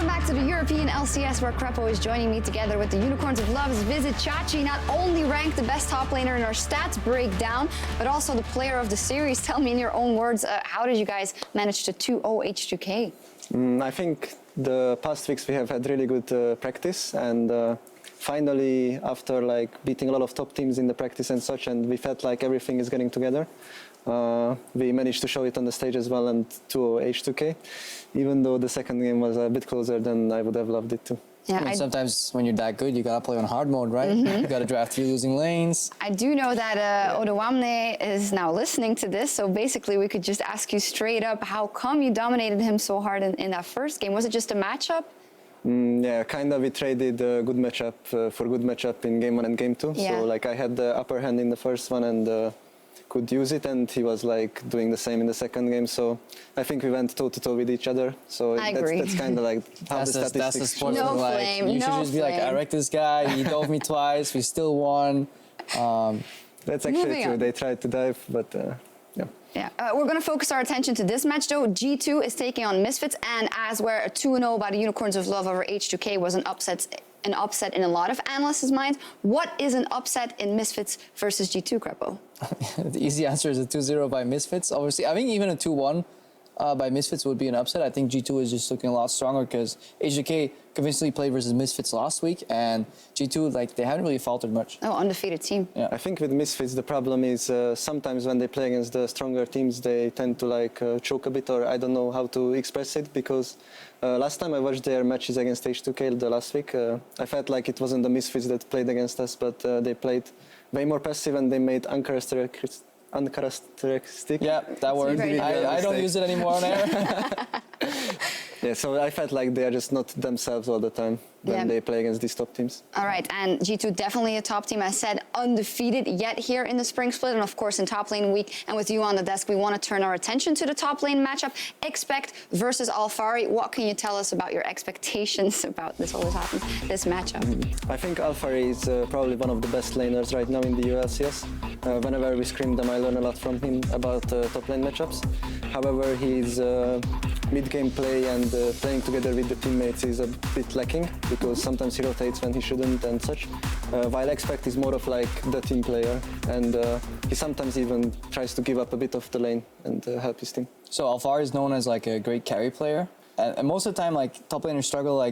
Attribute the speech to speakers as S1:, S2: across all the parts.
S1: Welcome back to the European LCS, where Crepo is joining me together with the Unicorns of Love's Visit Chachi. Not only ranked the best top laner in our stats breakdown, but also the player of the series. Tell me in your own words, how did you guys manage to 2-0 H2K?
S2: I think the past weeks we have had really good practice, and finally, after beating a lot of top teams in the practice and such, and we felt like everything is getting together, we managed to show it on the stage as well and 2-0 H2K, even though the second game was a bit closer than I would have loved it to.
S3: Yeah, I mean, sometimes when you're that good, you gotta play on hard mode, right? You gotta draft 3 losing lanes.
S1: I do know that Odawamne is now listening to this, so basically we could just ask you straight up, how come you dominated him so hard in that first game? Was it just a matchup?
S2: Yeah, kind of. We traded a good matchup for good matchup in game 1 and game 2.
S1: Yeah.
S2: So I had the upper hand in the first one and could use it, and he was doing the same in the second game. So I think we went toe to toe with each other. So that's kind of how the statistics.
S3: That's the sport.
S1: No flame,
S3: you should just be like, I wrecked this guy. He dove me twice. We still won.
S2: That's actually true. They tried to dive, but yeah.
S1: Yeah, we're going to focus our attention to this match, though. G2 is taking on Misfits, and as where a 2-0 by the Unicorns of Love over H2K was an upset in a lot of analysts' minds. What is an upset in Misfits versus G2, Crepo?
S3: The easy answer is a 2-0 by Misfits. Obviously, I think even a 2-1 by Misfits would be an upset. I think G2 is just looking a lot stronger because H2K convincingly played versus Misfits last week, and G2, they haven't really faltered much.
S1: Oh, undefeated team.
S3: Yeah.
S2: I think with Misfits, the problem is sometimes when they play against the stronger teams, they tend to choke a bit, or I don't know how to express it, because last time I watched their matches against H2K the last week, I felt like it wasn't the Misfits that played against us, but they played way more passive and they made uncharacteristic.
S3: Yeah, that word. I don't use it anymore on air.
S2: Yeah, so I felt like they are just not themselves all the time when they play against these top teams.
S1: All right, and G2 definitely a top team, as said, undefeated yet here in the spring split, and of course in top lane week. And with you on the desk, we want to turn our attention to the top lane matchup. Expect versus Alphari. What can you tell us about your expectations about this always happens, this matchup?
S2: I think Alphari is probably one of the best laners right now in the EULCS. Whenever we scrim them, I learn a lot from him about top lane matchups. However, his mid-game play and playing together with the teammates is a bit lacking, because sometimes he rotates when he shouldn't and such. While Expect is more of the team player, and he sometimes even tries to give up a bit of the lane and help his team.
S3: So Alphari is known as a great carry player. And most of the time, top laners struggle.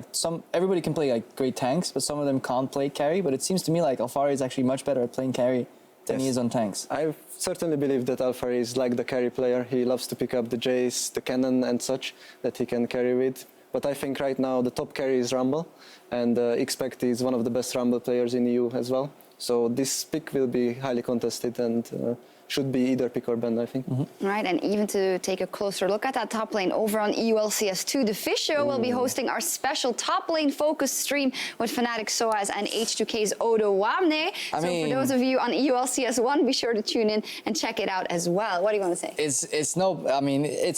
S3: Everybody can play great tanks, but some of them can't play carry. But it seems to me like Alphari is actually much better at playing carry than he is on tanks.
S2: I certainly believe that Alphari is like the carry player. He loves to pick up the Jace, the cannon and such that he can carry with. But I think right now the top carry is Rumble, and Expect is one of the best Rumble players in EU as well. So this pick will be highly contested and should be either pick or ban, I think.
S1: Right, and even to take a closer look at that top lane over on EULCS2, the Fish Show will be hosting our special top lane focus stream with Fnatic Soaz and H2K's Odawamne. So for those of you on EULCS1, be sure to tune in and check it out as well. What do you want to say?
S3: It's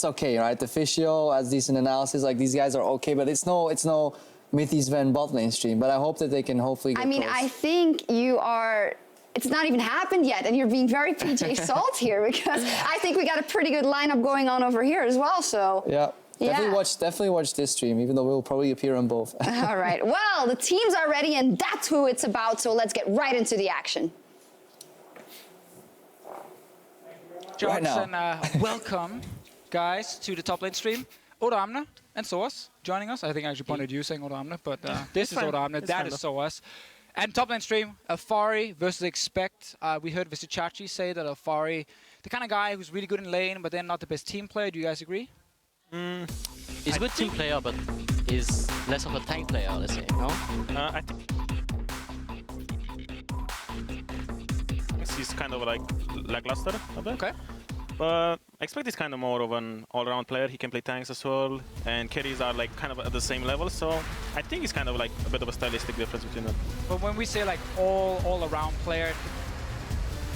S3: okay, right? The Fish Show has decent analysis. These guys are okay, but it's no Mythi's Van bot lane stream. But I hope that they can hopefully get close.
S1: I think you are... It's not even happened yet, and you're being very PJ Salt here, because I think we got a pretty good lineup going on over here as well. So
S3: yeah. Definitely watch this stream, even though we'll probably appear on both.
S1: All right. Well, the teams are ready, and that's who it's about. So let's get right into the action.
S4: Josh, and welcome, guys, to the top lane stream. Odawamne and Soaz joining us. I think I actually pointed you saying Odawamne, but this is Odawamne, that is Soaz. And top lane stream, Alphari versus Expect. We heard Visichachi say that Alphari, the kind of guy who's really good in lane, but then not the best team player. Do you guys agree?
S5: He's a good team player, but he's less of a tank player, let's say, no?
S6: I think he's kind of lackluster a bit. Okay. But Expect is kind of more of an all-around player. He can play tanks as well, and carries are kind of at the same level. So I think it's kind of a bit of a stylistic difference between them.
S4: But when we say all-around player,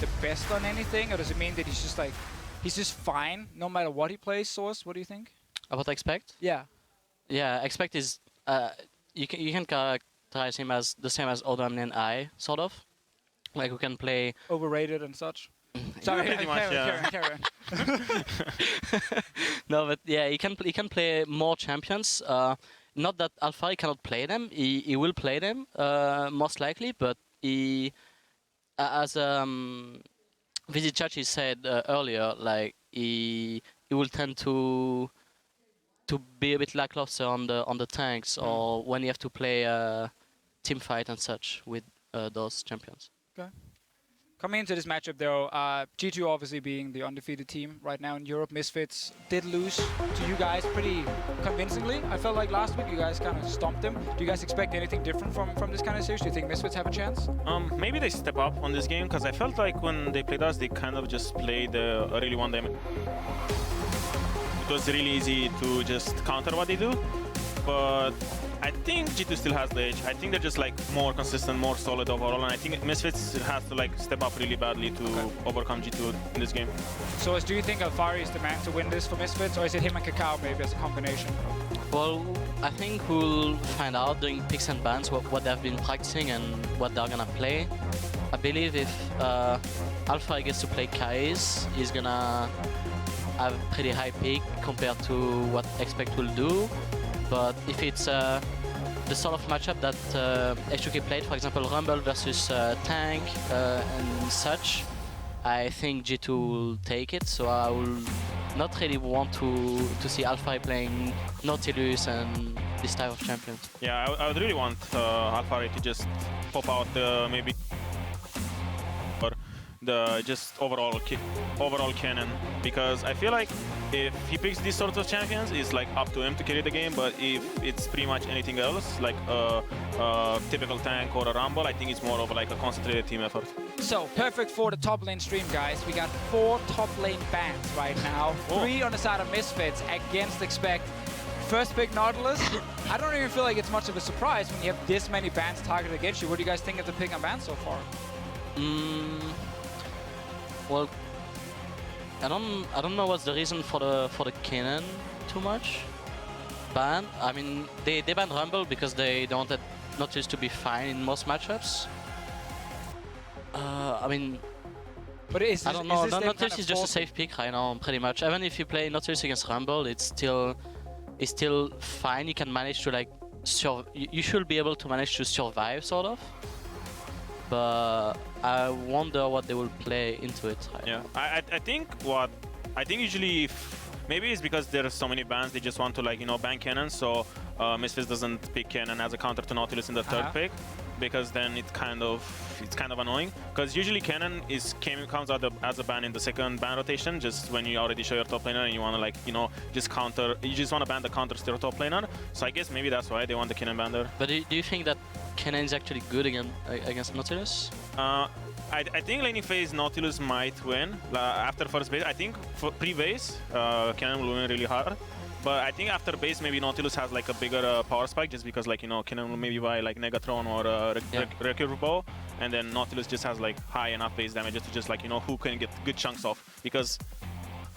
S4: the best on anything, or does it mean that he's just fine no matter what he plays? Soaz, what do you think?
S5: About Expect?
S4: Yeah.
S5: Yeah, Expect is you can characterize him as the same as Odawamne and I, sort of. Who can play
S4: overrated and such. Sorry,
S6: pretty much,
S4: carry on.
S5: No, but yeah, he can play more champions. not that Alphari cannot play them. He will play them most likely, but he, as Vizichachi said earlier, like he will tend to be a bit lackluster on the tanks or when you have to play team fight and such with those champions.
S4: Okay. Coming into this matchup though, G2 obviously being the undefeated team right now in Europe, Misfits did lose to you guys pretty convincingly. I felt like last week you guys kind of stomped them. Do you guys expect anything different from this kind of series? Do you think Misfits have a chance?
S6: Maybe they step up on this game, because I felt like when they played us, they kind of just played a really one dimension. It was really easy to just counter what they do, but I think G2 still has the edge. I think they're just like more consistent, more solid overall, and I think Misfits has to like step up really badly to overcome G2 in this game.
S4: So do you think Alphari is the man to win this for Misfits, or is it him and Kakao maybe as a combination?
S5: Well, I think we'll find out during picks and bans what they've been practicing and what they're gonna play. I believe if Alphari gets to play Kais, he's gonna have a pretty high pick compared to what Expect will do. But if it's the sort of matchup that H2K played, for example, Rumble versus Tank and such, I think G2 will take it. So I will not really want to see Alphari playing Nautilus and this type of champions.
S6: Yeah, I would really want Alphari to just pop out the maybe or the just overall cannon, because I feel like if he picks these sorts of champions, it's like up to him to carry the game. But if it's pretty much anything else, like a typical tank or a rumble, I think it's more of like a concentrated team effort.
S4: So perfect for the top lane stream, guys. We got 4 top lane bans right now. 3 on the side of Misfits against Expect. First pick Nautilus. I don't even feel like it's much of a surprise when you have this many bans targeted against you. What do you guys think of the pick and ban so far?
S5: Well, I don't know what's the reason for the cannon too much ban. I mean, they banned Rumble because they wanted Nautilus to be fine in most matchups. I mean,
S4: but
S5: I don't know. Nautilus is just a safe pick right now, pretty much. Even if you play Nautilus against Rumble, it's still fine. You can manage to like you should be able to manage to survive, sort of. But I wonder what they will play into it.
S6: Yeah, I think usually maybe it's because there are so many bans, they just want to like ban cannon, so Misfits doesn't pick cannon as a counter to Nautilus in the third pick, because then it's kind of annoying. Because usually cannon comes out as a ban in the second ban rotation, just when you already show your top laner and you want to like just counter. You just want to ban the counters to your top laner. So I guess maybe that's why they want the cannon ban there.
S5: But do you think that cannon is actually good against Nautilus?
S6: I think laning phase Nautilus might win after first base. I think for pre-base cannon will win really hard. But I think after base, maybe Nautilus has like a bigger power spike, just because like cannon will maybe buy like Negatron or Recurve Bow, and then Nautilus just has like high enough base damage just to just like who can get good chunks off, because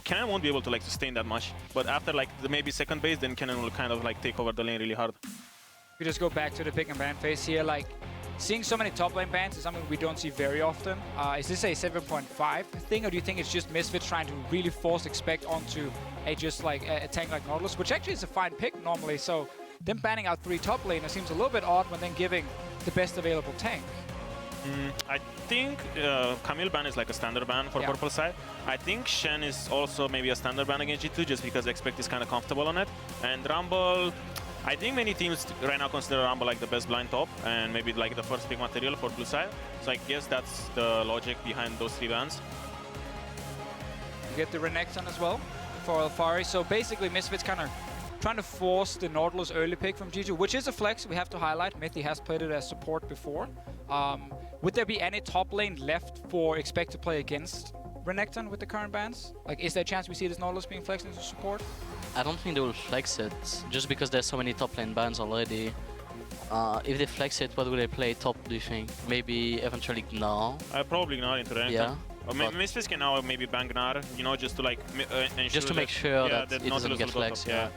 S6: cannon won't be able to like sustain that much. But after like the maybe second base, then cannon will kind of like take over the lane really hard.
S4: We just go back to the pick and ban phase here. Like, seeing so many top lane bans is something we don't see very often. Is this a 7.5 thing, or do you think it's just Misfits trying to really force Expect onto a tank like Nautilus, which actually is a fine pick normally? So them banning out 3 top laners seems a little bit odd when then giving the best available tank.
S6: I think Camille ban is like a standard ban for purple side. I think Shen is also maybe a standard ban against G2, just because Expect is kind of comfortable on it. And Rumble, I think many teams right now consider Rumble like the best blind top and maybe like the first pick material for blue side. So I guess that's the logic behind those 3 bans.
S4: You get the Renekton as well for Alphari. So basically Misfits kind of trying to force the Nautilus early pick from G2, which is a flex we have to highlight. Mythi has played it as support before. Would there be any top lane left for Expect to play against Renekton with the current bans? Like, is there a chance we see this Nautilus being flexed into support?
S5: I don't think they will flex it, just because there's so many top lane bans already. If they flex it, what will they play top, do you think? Maybe eventually Gnar?
S6: Probably Gnar into Renekton.
S5: Yeah.
S6: Or Misfits can now maybe ban Gnar, just to like ensure
S5: just to make sure that it doesn't get flexed.
S6: Yeah.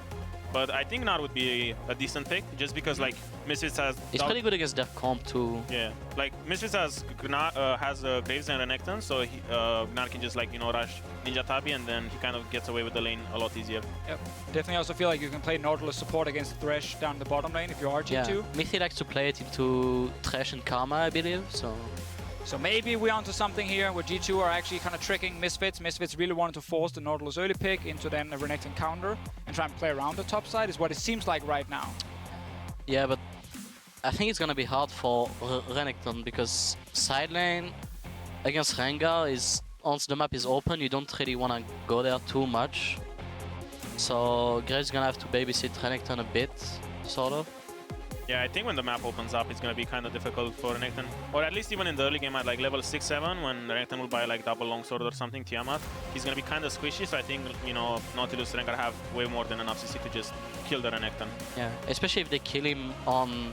S6: But I think Gnar would be a decent pick, just because like Misfits has...
S5: It's pretty good against their comp too.
S6: Yeah, like Misfits has Graves and Renekton, so Gnar can just like rush Ninja Tabi, and then he kind of gets away with the lane a lot easier.
S4: Yep. Definitely also feel like you can play Nautilus support against Thresh down the bottom lane if you are G2.
S5: Yeah, Mithy likes to play it into Thresh and Karma, I believe, so...
S4: So maybe we're onto something here where G2 are actually kind of tricking Misfits. Misfits really wanted to force the Nautilus early pick into then a Renekton counter and try and play around the top side is what it seems like right now.
S5: Yeah, but I think it's gonna be hard for Renekton because side lane against Rengar is, once the map is open, you don't really want to go there too much. So Graves gonna have to babysit Renekton a bit, sort of.
S6: Yeah, I think when the map opens up, it's going to be kind of difficult for Renekton. Or at least even in the early game at like level 6-7, when Renekton will buy like double longsword or something, Tiamat, he's going to be kind of squishy. So I think, you know, Nautilus Rengar have way more than enough CC to just kill the Renekton.
S5: Yeah, especially if they kill him on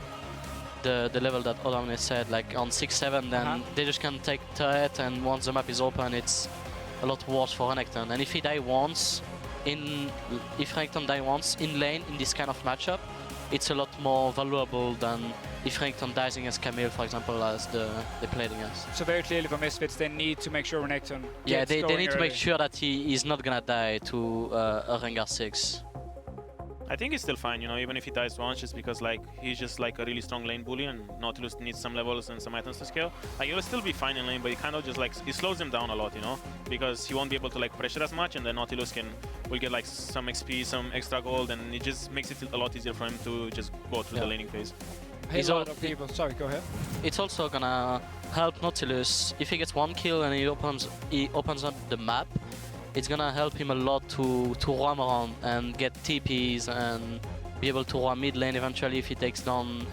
S5: the level that Odamne said, like on 6-7, then they just can take turret, and once the map is open, it's a lot worse for Renekton. And if he die once, if Renekton die once in lane in this kind of matchup, it's a lot more valuable than if Renekton dies against Camille, for example, as they played against.
S4: So very clearly for Misfits, they need to make sure Renekton
S5: yeah, they need to make
S4: early.
S5: sure that he is not gonna die to a Rengar 6.
S6: I think he's still fine, you know, even if he dies once, just because like he's just like a really strong lane bully, and Nautilus needs some levels and some items to scale. Like he'll still be fine in lane, but he kind of just like he slows him down a lot, you know, because he won't be able to like pressure as much, and then Nautilus will get like some XP, some extra gold, and it just makes it a lot easier for him to just go through the laning phase.
S4: Hey, a lot of people. Sorry, go ahead.
S5: It's also gonna help Nautilus if he gets one kill and he opens up the map. It's gonna help him a lot to roam around and get TPs and be able to roam mid lane eventually if he takes down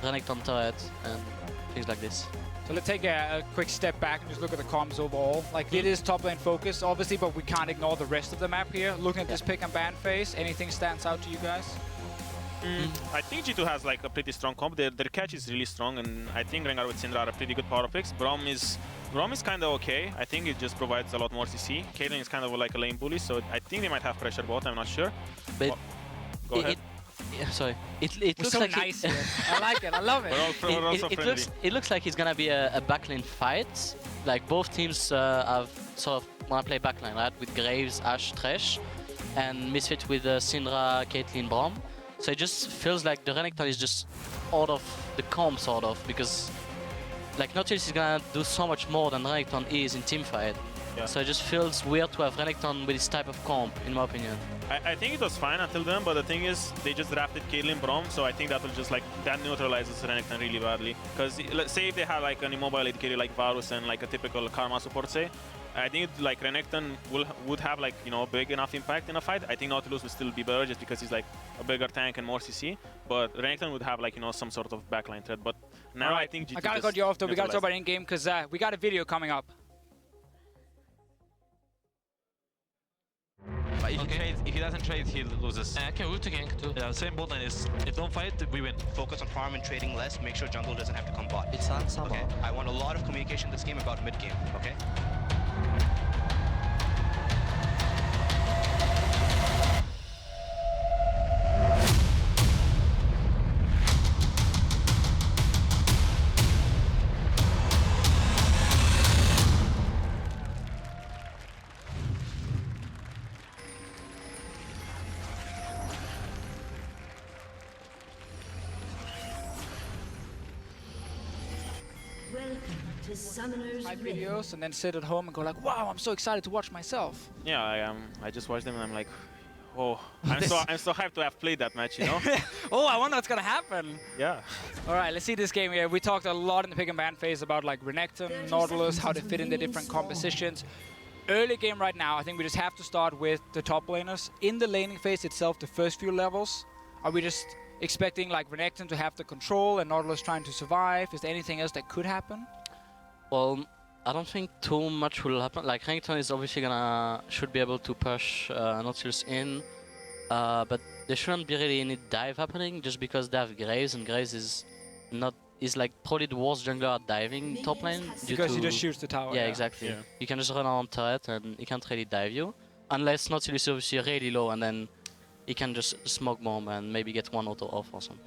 S5: Renekton turret and things like this.
S4: So let's take a quick step back and just look at the comms overall. Like it is top lane focus, obviously, but we can't ignore the rest of the map here. Looking at this pick and ban phase, anything stands out to you guys?
S6: I think G2 has like a pretty strong comp. Their catch is really strong, and I think Rengar with Syndra are a pretty good power picks. Braum is kind of okay. I think it just provides a lot more CC. Caitlyn is kind of like a lane bully, so I think they might have pressure bot. I'm not sure.
S5: But
S6: go ahead.
S5: Sorry. It looks
S4: so
S5: like
S4: nice. I like it. I love it.
S6: We're also friendly.
S5: It looks like it's gonna be a backline fight. Like both teams have sort of wanna play backline, right? With Graves, Ashe, Thresh, and Misfit with Syndra, Caitlyn, Braum. So it just feels like the Renekton is just out of the comp, sort of, because like Nautilus is gonna do so much more than Renekton is in teamfight. Yeah. So it just feels weird to have Renekton with this type of comp, in my opinion.
S6: I think it was fine until then, but the thing is, they just drafted Caitlyn Braum, so I think that will just like, that neutralizes Renekton really badly. Because let's say if they had like an immobile AD carry like Varus and like a typical Karma support, say, I think like Renekton would have like, you know, big enough impact in a fight. I think Nautilus would still be better just because he's like a bigger tank and more CC, but Renekton would have like, you know, some sort of backline threat. But now I think G2
S4: I gotta cut you off though, we gotta talk about in-game because we got a video coming up.
S7: But if he doesn't trade, he loses.
S8: I can root to gank too.
S7: Yeah, same bot lane is, if don't fight, we win.
S9: Focus on farm and trading less, make sure jungle doesn't have to come bot.
S8: It's on summer.
S9: Okay, I want a lot of communication this game about mid-game, okay?
S4: Hide videos and then sit at home and go like, wow, I'm so excited to watch myself.
S6: Yeah, I am. I just watched them and I'm like, oh, I'm so hyped to have played that match, you know?
S4: Oh, I wonder what's gonna happen.
S6: Yeah.
S4: All right, let's see this game here. We talked a lot in the pick and ban phase about like Renekton, Nautilus, how they fit in the different compositions. Early game right now, I think we just have to start with the top laners. In the laning phase itself, the first few levels, are we just expecting like Renekton to have the control and Nautilus trying to survive? Is there anything else that could happen?
S5: Well, I don't think too much will happen. Like Renekton is obviously should be able to push Nautilus in, but there shouldn't be really any dive happening just because they have Graves, and Graves is like probably the worst jungler at diving top lane.
S4: Because he just shoots the tower.
S5: Yeah, exactly. Yeah. You can just run around turret and he can't really dive you, unless Nautilus is obviously really low, and then he can just smoke bomb and maybe get one auto off or something.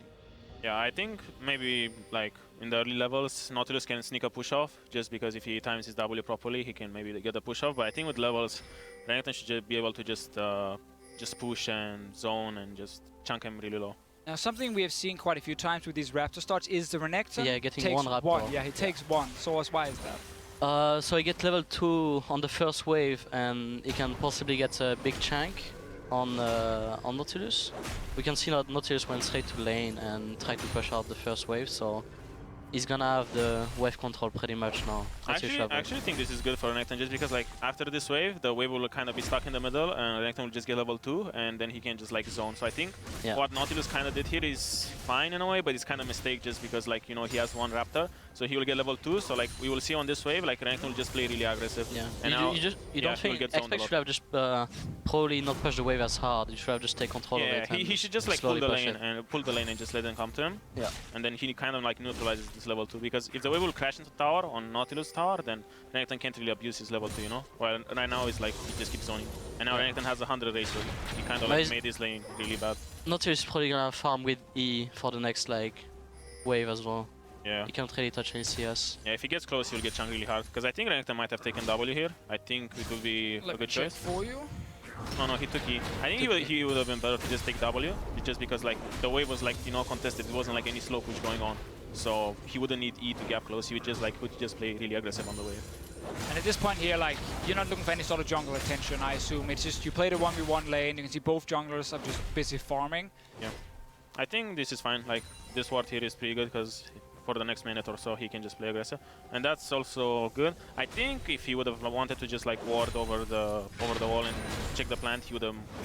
S6: Yeah, I think maybe like in the early levels, Nautilus can sneak a push off just because if he times his W properly, he can maybe get a push off. But I think with levels, Renekton should be able to just push and zone and just chunk him really low.
S4: Now, something we have seen quite a few times with these Raptor starts is the Renekton
S5: getting
S4: takes
S5: one Raptor.
S4: Yeah, he takes one. So why is that?
S5: So he gets level 2 on the first wave, and he can possibly get a big chunk on Nautilus. We can see that Nautilus went straight to lane and tried to push out the first wave, so he's gonna have the wave control pretty much now.
S6: I actually think this is good for Renekton just because like after this wave, the wave will kind of be stuck in the middle and Renekton will just get level 2 and then he can just like zone. So I think what Nautilus kind of did here is fine in a way, but it's kind of a mistake just because like, you know, he has one Raptor. So he will get level 2, so like we will see on this wave, like Renekton will just play really aggressive.
S5: Yeah,
S6: and
S5: you don't think Expect should have just probably not push the wave as hard, you should have just take control of it.
S6: He should just like pull the lane and just let them come to him.
S5: Yeah.
S6: And then he kind of like neutralizes this level 2 because if the wave will crash into tower on Nautilus tower, then Renekton can't really abuse his level 2, you know? Well, right now it's like he just keeps zoning. And now Renekton has 100 race, so he kind of like made his lane really bad.
S5: Nautilus is probably gonna farm with E for the next like wave as well.
S6: Yeah.
S5: He can't really touch any CS.
S6: Yeah, if he gets close, he'll get chunked really hard. Because I think Renekton might have taken W here. I think it would be a good choice.
S4: For you?
S6: No, he took E. I think he would have been better to just take W, just because like the wave was like, you know, contested. It wasn't like any slow push going on. So he wouldn't need E to gap close. He would just play really aggressive on the wave.
S4: And at this point here, like, you're not looking for any sort of jungle attention, I assume. It's just you play the 1v1 lane, you can see both junglers are just busy farming.
S6: Yeah. I think this is fine. Like, this ward here is pretty good because for the next minute or so, he can just play aggressive. And that's also good. I think if he would have wanted to just like ward over the wall and check the plant, he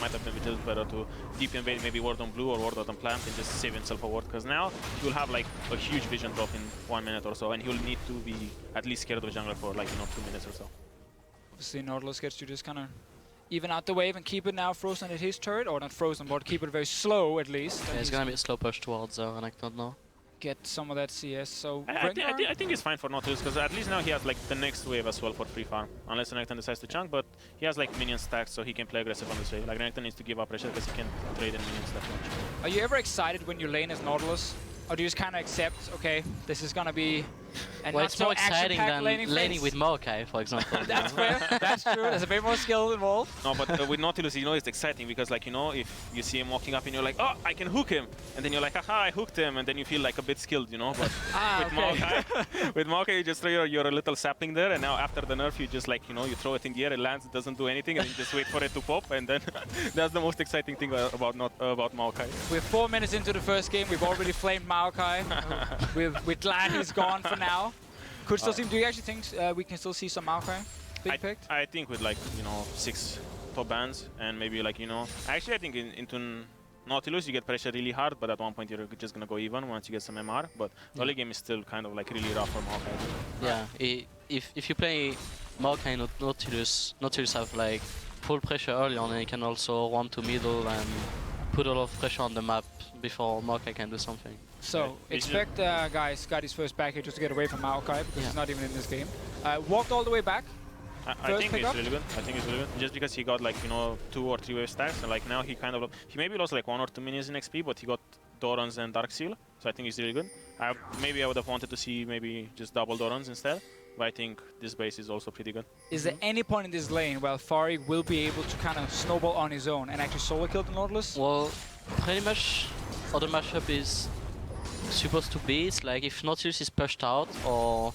S6: might have been a little better to deep invade, maybe ward on blue or ward on plant and just save himself a ward. Because now he will have like a huge vision drop in 1 minute or so, and he will need to be at least scared of the jungler for like, you know, 2 minutes or so.
S4: Obviously, Nautilus gets to just kind of even out the wave and keep it now frozen at his turret, or not frozen, but keep it very slow at least.
S5: Yeah, it's gonna be a slow push towards Renekton now.
S4: Get some of that CS, so
S6: I think it's fine for Nautilus because at least now he has like the next wave as well for free farm, unless Renekton decides to chunk, but he has like minion stacks so he can play aggressive on this wave. Like Renekton needs to give up pressure because he can trade in minions that much.
S4: Are you ever excited when you lane as Nautilus? Or do you just kind of accept, okay, this is gonna be
S5: well, it's more exciting than laning with Maokai, for example.
S4: That's fair, that's true, there's a bit more skill involved.
S6: No, but with Nautilus, you know, it's exciting because, like, you know, if you see him walking up and you're like, oh, I can hook him, and then you're like, haha, I hooked him, and then you feel like a bit skilled, you know, but with Maokai, you just throw your little sapling there, and now after the nerf, you just, like, you know, you throw it in the air, it lands, it doesn't do anything, and you just wait for it to pop, and then that's the most exciting thing about Maokai.
S4: We're 4 minutes into the first game, we've already flamed Maokai. We're glad he's gone for now. Could still see. Do you actually think we can still see some Alphari being picked?
S6: I think with like, you know, 6 top bans and maybe like, you know, actually I think into Nautilus you get pressure really hard, but at one point you're just gonna go even once you get some MR. But early game is still kind of like really rough for Maokai.
S5: Yeah, if you play Maokai and Nautilus have like full pressure early on, and he can also run to middle and put a lot of pressure on the map before Maokai can do something.
S4: So, expect guys got his first back here just to get away from Maokai because he's not even in this game. Walked all the way back.
S6: I think it's really good. I think it's really good. Just because he got like, you know, 2 or 3 wave stacks, and like now he kind of, he maybe lost like 1 or 2 minions in XP, but he got Dorans and Dark Seal, so I think it's really good. Maybe I would have wanted to see maybe just double Dorans instead, but I think this base is also pretty good.
S4: Is there any point in this lane where Alphari will be able to kind of snowball on his own and actually solo kill the Nautilus?
S5: Well, pretty much how the matchup is supposed to be. It's like if Nautilus is pushed out, or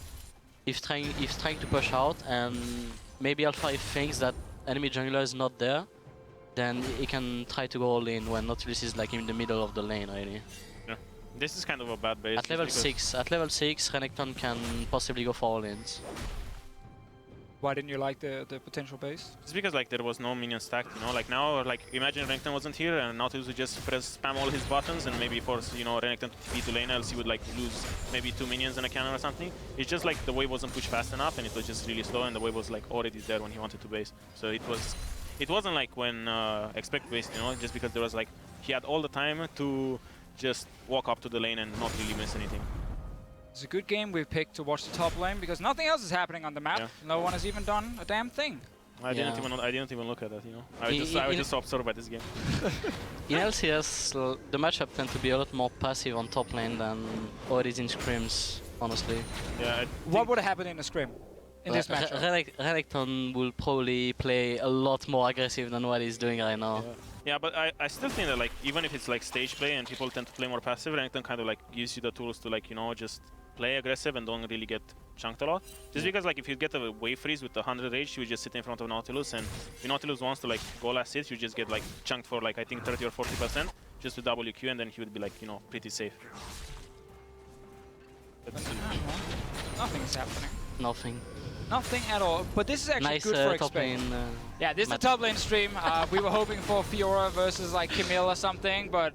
S5: if trying to push out, and maybe Alphari thinks that enemy jungler is not there, then he can try to go all in when Nautilus is like in the middle of the lane already.
S6: Yeah, this is kind of a bad base.
S5: At level 6, Renekton can possibly go for all ins.
S4: Why didn't you like the potential base?
S6: It's because like there was no minion stacked, you know, like now, like imagine Renekton wasn't here and Nautilus would just spam all his buttons and maybe force, you know, Renekton to TP to lane, else he would like lose maybe 2 minions and a cannon or something. It's just like the wave wasn't pushed fast enough and it was just really slow, and the wave was like already there when he wanted to base. So it wasn't like when Expect based, you know, just because there was like, he had all the time to just walk up to the lane and not really miss anything.
S4: It's a good game we picked to watch the top lane because nothing else is happening on the map.
S6: Yeah.
S4: No one has even done a damn thing.
S6: I didn't even look at that, you know. I was just absorbed by this game.
S5: In LCS, the matchup tend to be a lot more passive on top lane than what it is in scrims, honestly.
S6: Yeah.
S4: What would happen in a scrim in this matchup?
S5: Renekton will probably play a lot more aggressive than what he's doing right now.
S6: Yeah, but I still think that like even if it's like stage play and people tend to play more passive, Renekton kind of like gives you the tools to like, you know, just play aggressive and don't really get chunked a lot. Just because like if you get a wave freeze with the 100 rage, you just sit in front of Nautilus, and if Nautilus wants to like go last hit, you just get like chunked for like I think 30 or 40% just with WQ, and then he would be like, you know, pretty safe.
S4: Nothing's happening.
S5: Nothing.
S4: Nothing at all. But this is actually
S5: Nice
S4: good for
S5: top lane.
S4: yeah, this is the top lane stream. We were hoping for Fiora versus like Camille or something, but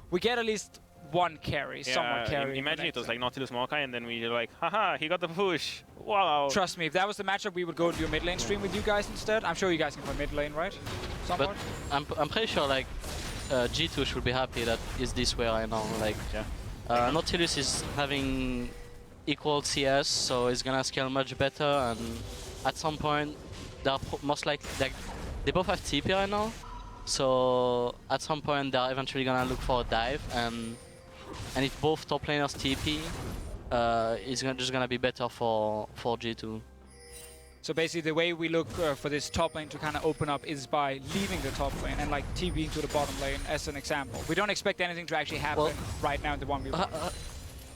S4: we get at least one carry, someone carry.
S6: Imagine it was like Nautilus Maokai, and then we were like, haha, he got the push. Wow.
S4: Trust me, if that was the matchup, we would go and do a mid lane stream with you guys instead. I'm sure you guys can play mid lane, right?
S5: But I'm pretty sure like G2 should be happy that it's this way right now. Like Nautilus is having equal CS, so it's gonna scale much better, and at some point they're most likely like they both have TP right now, so at some point they're eventually gonna look for a dive, and if both top laners TP, it's just gonna be better for G2.
S4: So basically the way we look for this top lane to kind of open up is by leaving the top lane and like TPing to the bottom lane as an example. We don't expect anything to actually happen right now in the 1v1.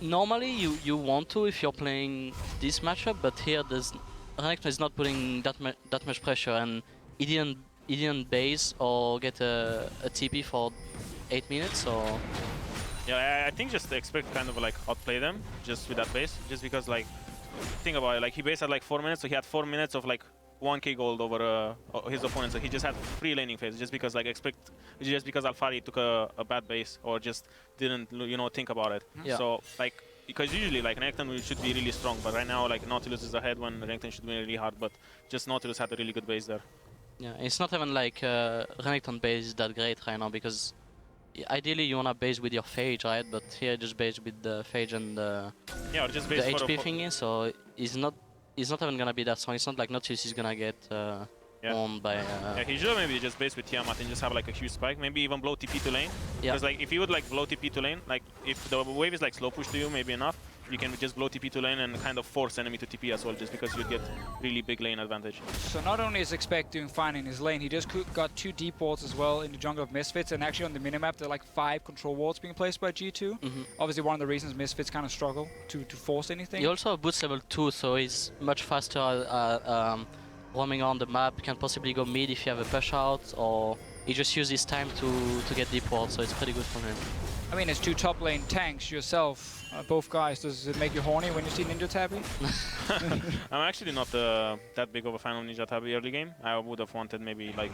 S5: Normally you want to if you're playing this matchup, but here Renekton is not putting that much pressure, and he didn't base or get a TP for 8 minutes, so...
S6: Yeah, I think just expect kind of like outplay them just with that base, just because like think about it, like he based at like 4 minutes, so he had 4 minutes of like 1k gold over his opponent, so he just had free laning phase just because like Alphari took a bad base or just didn't, you know, think about it.
S5: Yeah.
S6: So like because usually like Renekton should be really strong, but right now like Nautilus is ahead when Renekton should be really hard, but just Nautilus had a really good base there.
S5: Yeah, it's not even like Renekton base is that great right now, because ideally you wanna base with your Phage, right? But here just base with the Phage and the HP thingy, so it's not even gonna be that strong. It's not like Nautilus is gonna get owned by...
S6: yeah, he should maybe just base with Tiamat and just have like a huge spike, maybe even blow TP to lane. Because like if you would like blow TP to lane, like if the wave is like slow push to you, maybe enough, you can just blow TP to lane and kind of force enemy to TP as well, just because you'd get really big lane advantage.
S4: So not only is Expect doing fine in his lane, he just got 2 deep wards as well in the jungle of Misfits, and actually on the minimap there are like 5 control wards being placed by G2. Obviously one of the reasons Misfits kind of struggle to force anything.
S5: He also have boots level 2, so he's much faster roaming around the map, can possibly go mid if you have a push out, or he just uses his time to get deep ward, so it's pretty good for him.
S4: I mean, as 2 top lane tanks yourself, both guys, does it make you horny when you see Ninja Tabby?
S6: I'm actually not that big of a fan of Ninja Tabby early game. I would have wanted maybe like...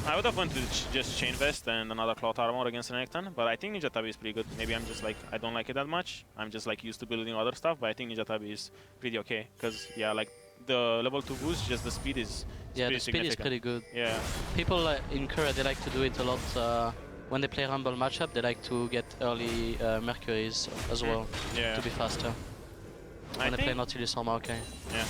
S6: I would have wanted just Chain Vest and another Cloth Armor against Renekton, but I think Ninja Tabby is pretty good. Maybe I'm just like, I don't like it that much. I'm just like used to building other stuff, but I think Ninja Tabby is pretty okay. Because yeah, like the level 2 boost, just the speed is
S5: the speed is pretty good.
S6: Yeah.
S5: People in Korea, they like to do it a lot. When they play Rumble matchup, they like to get early Mercuries as well to be faster. When they play Nautilus or Maokai.
S6: Yeah.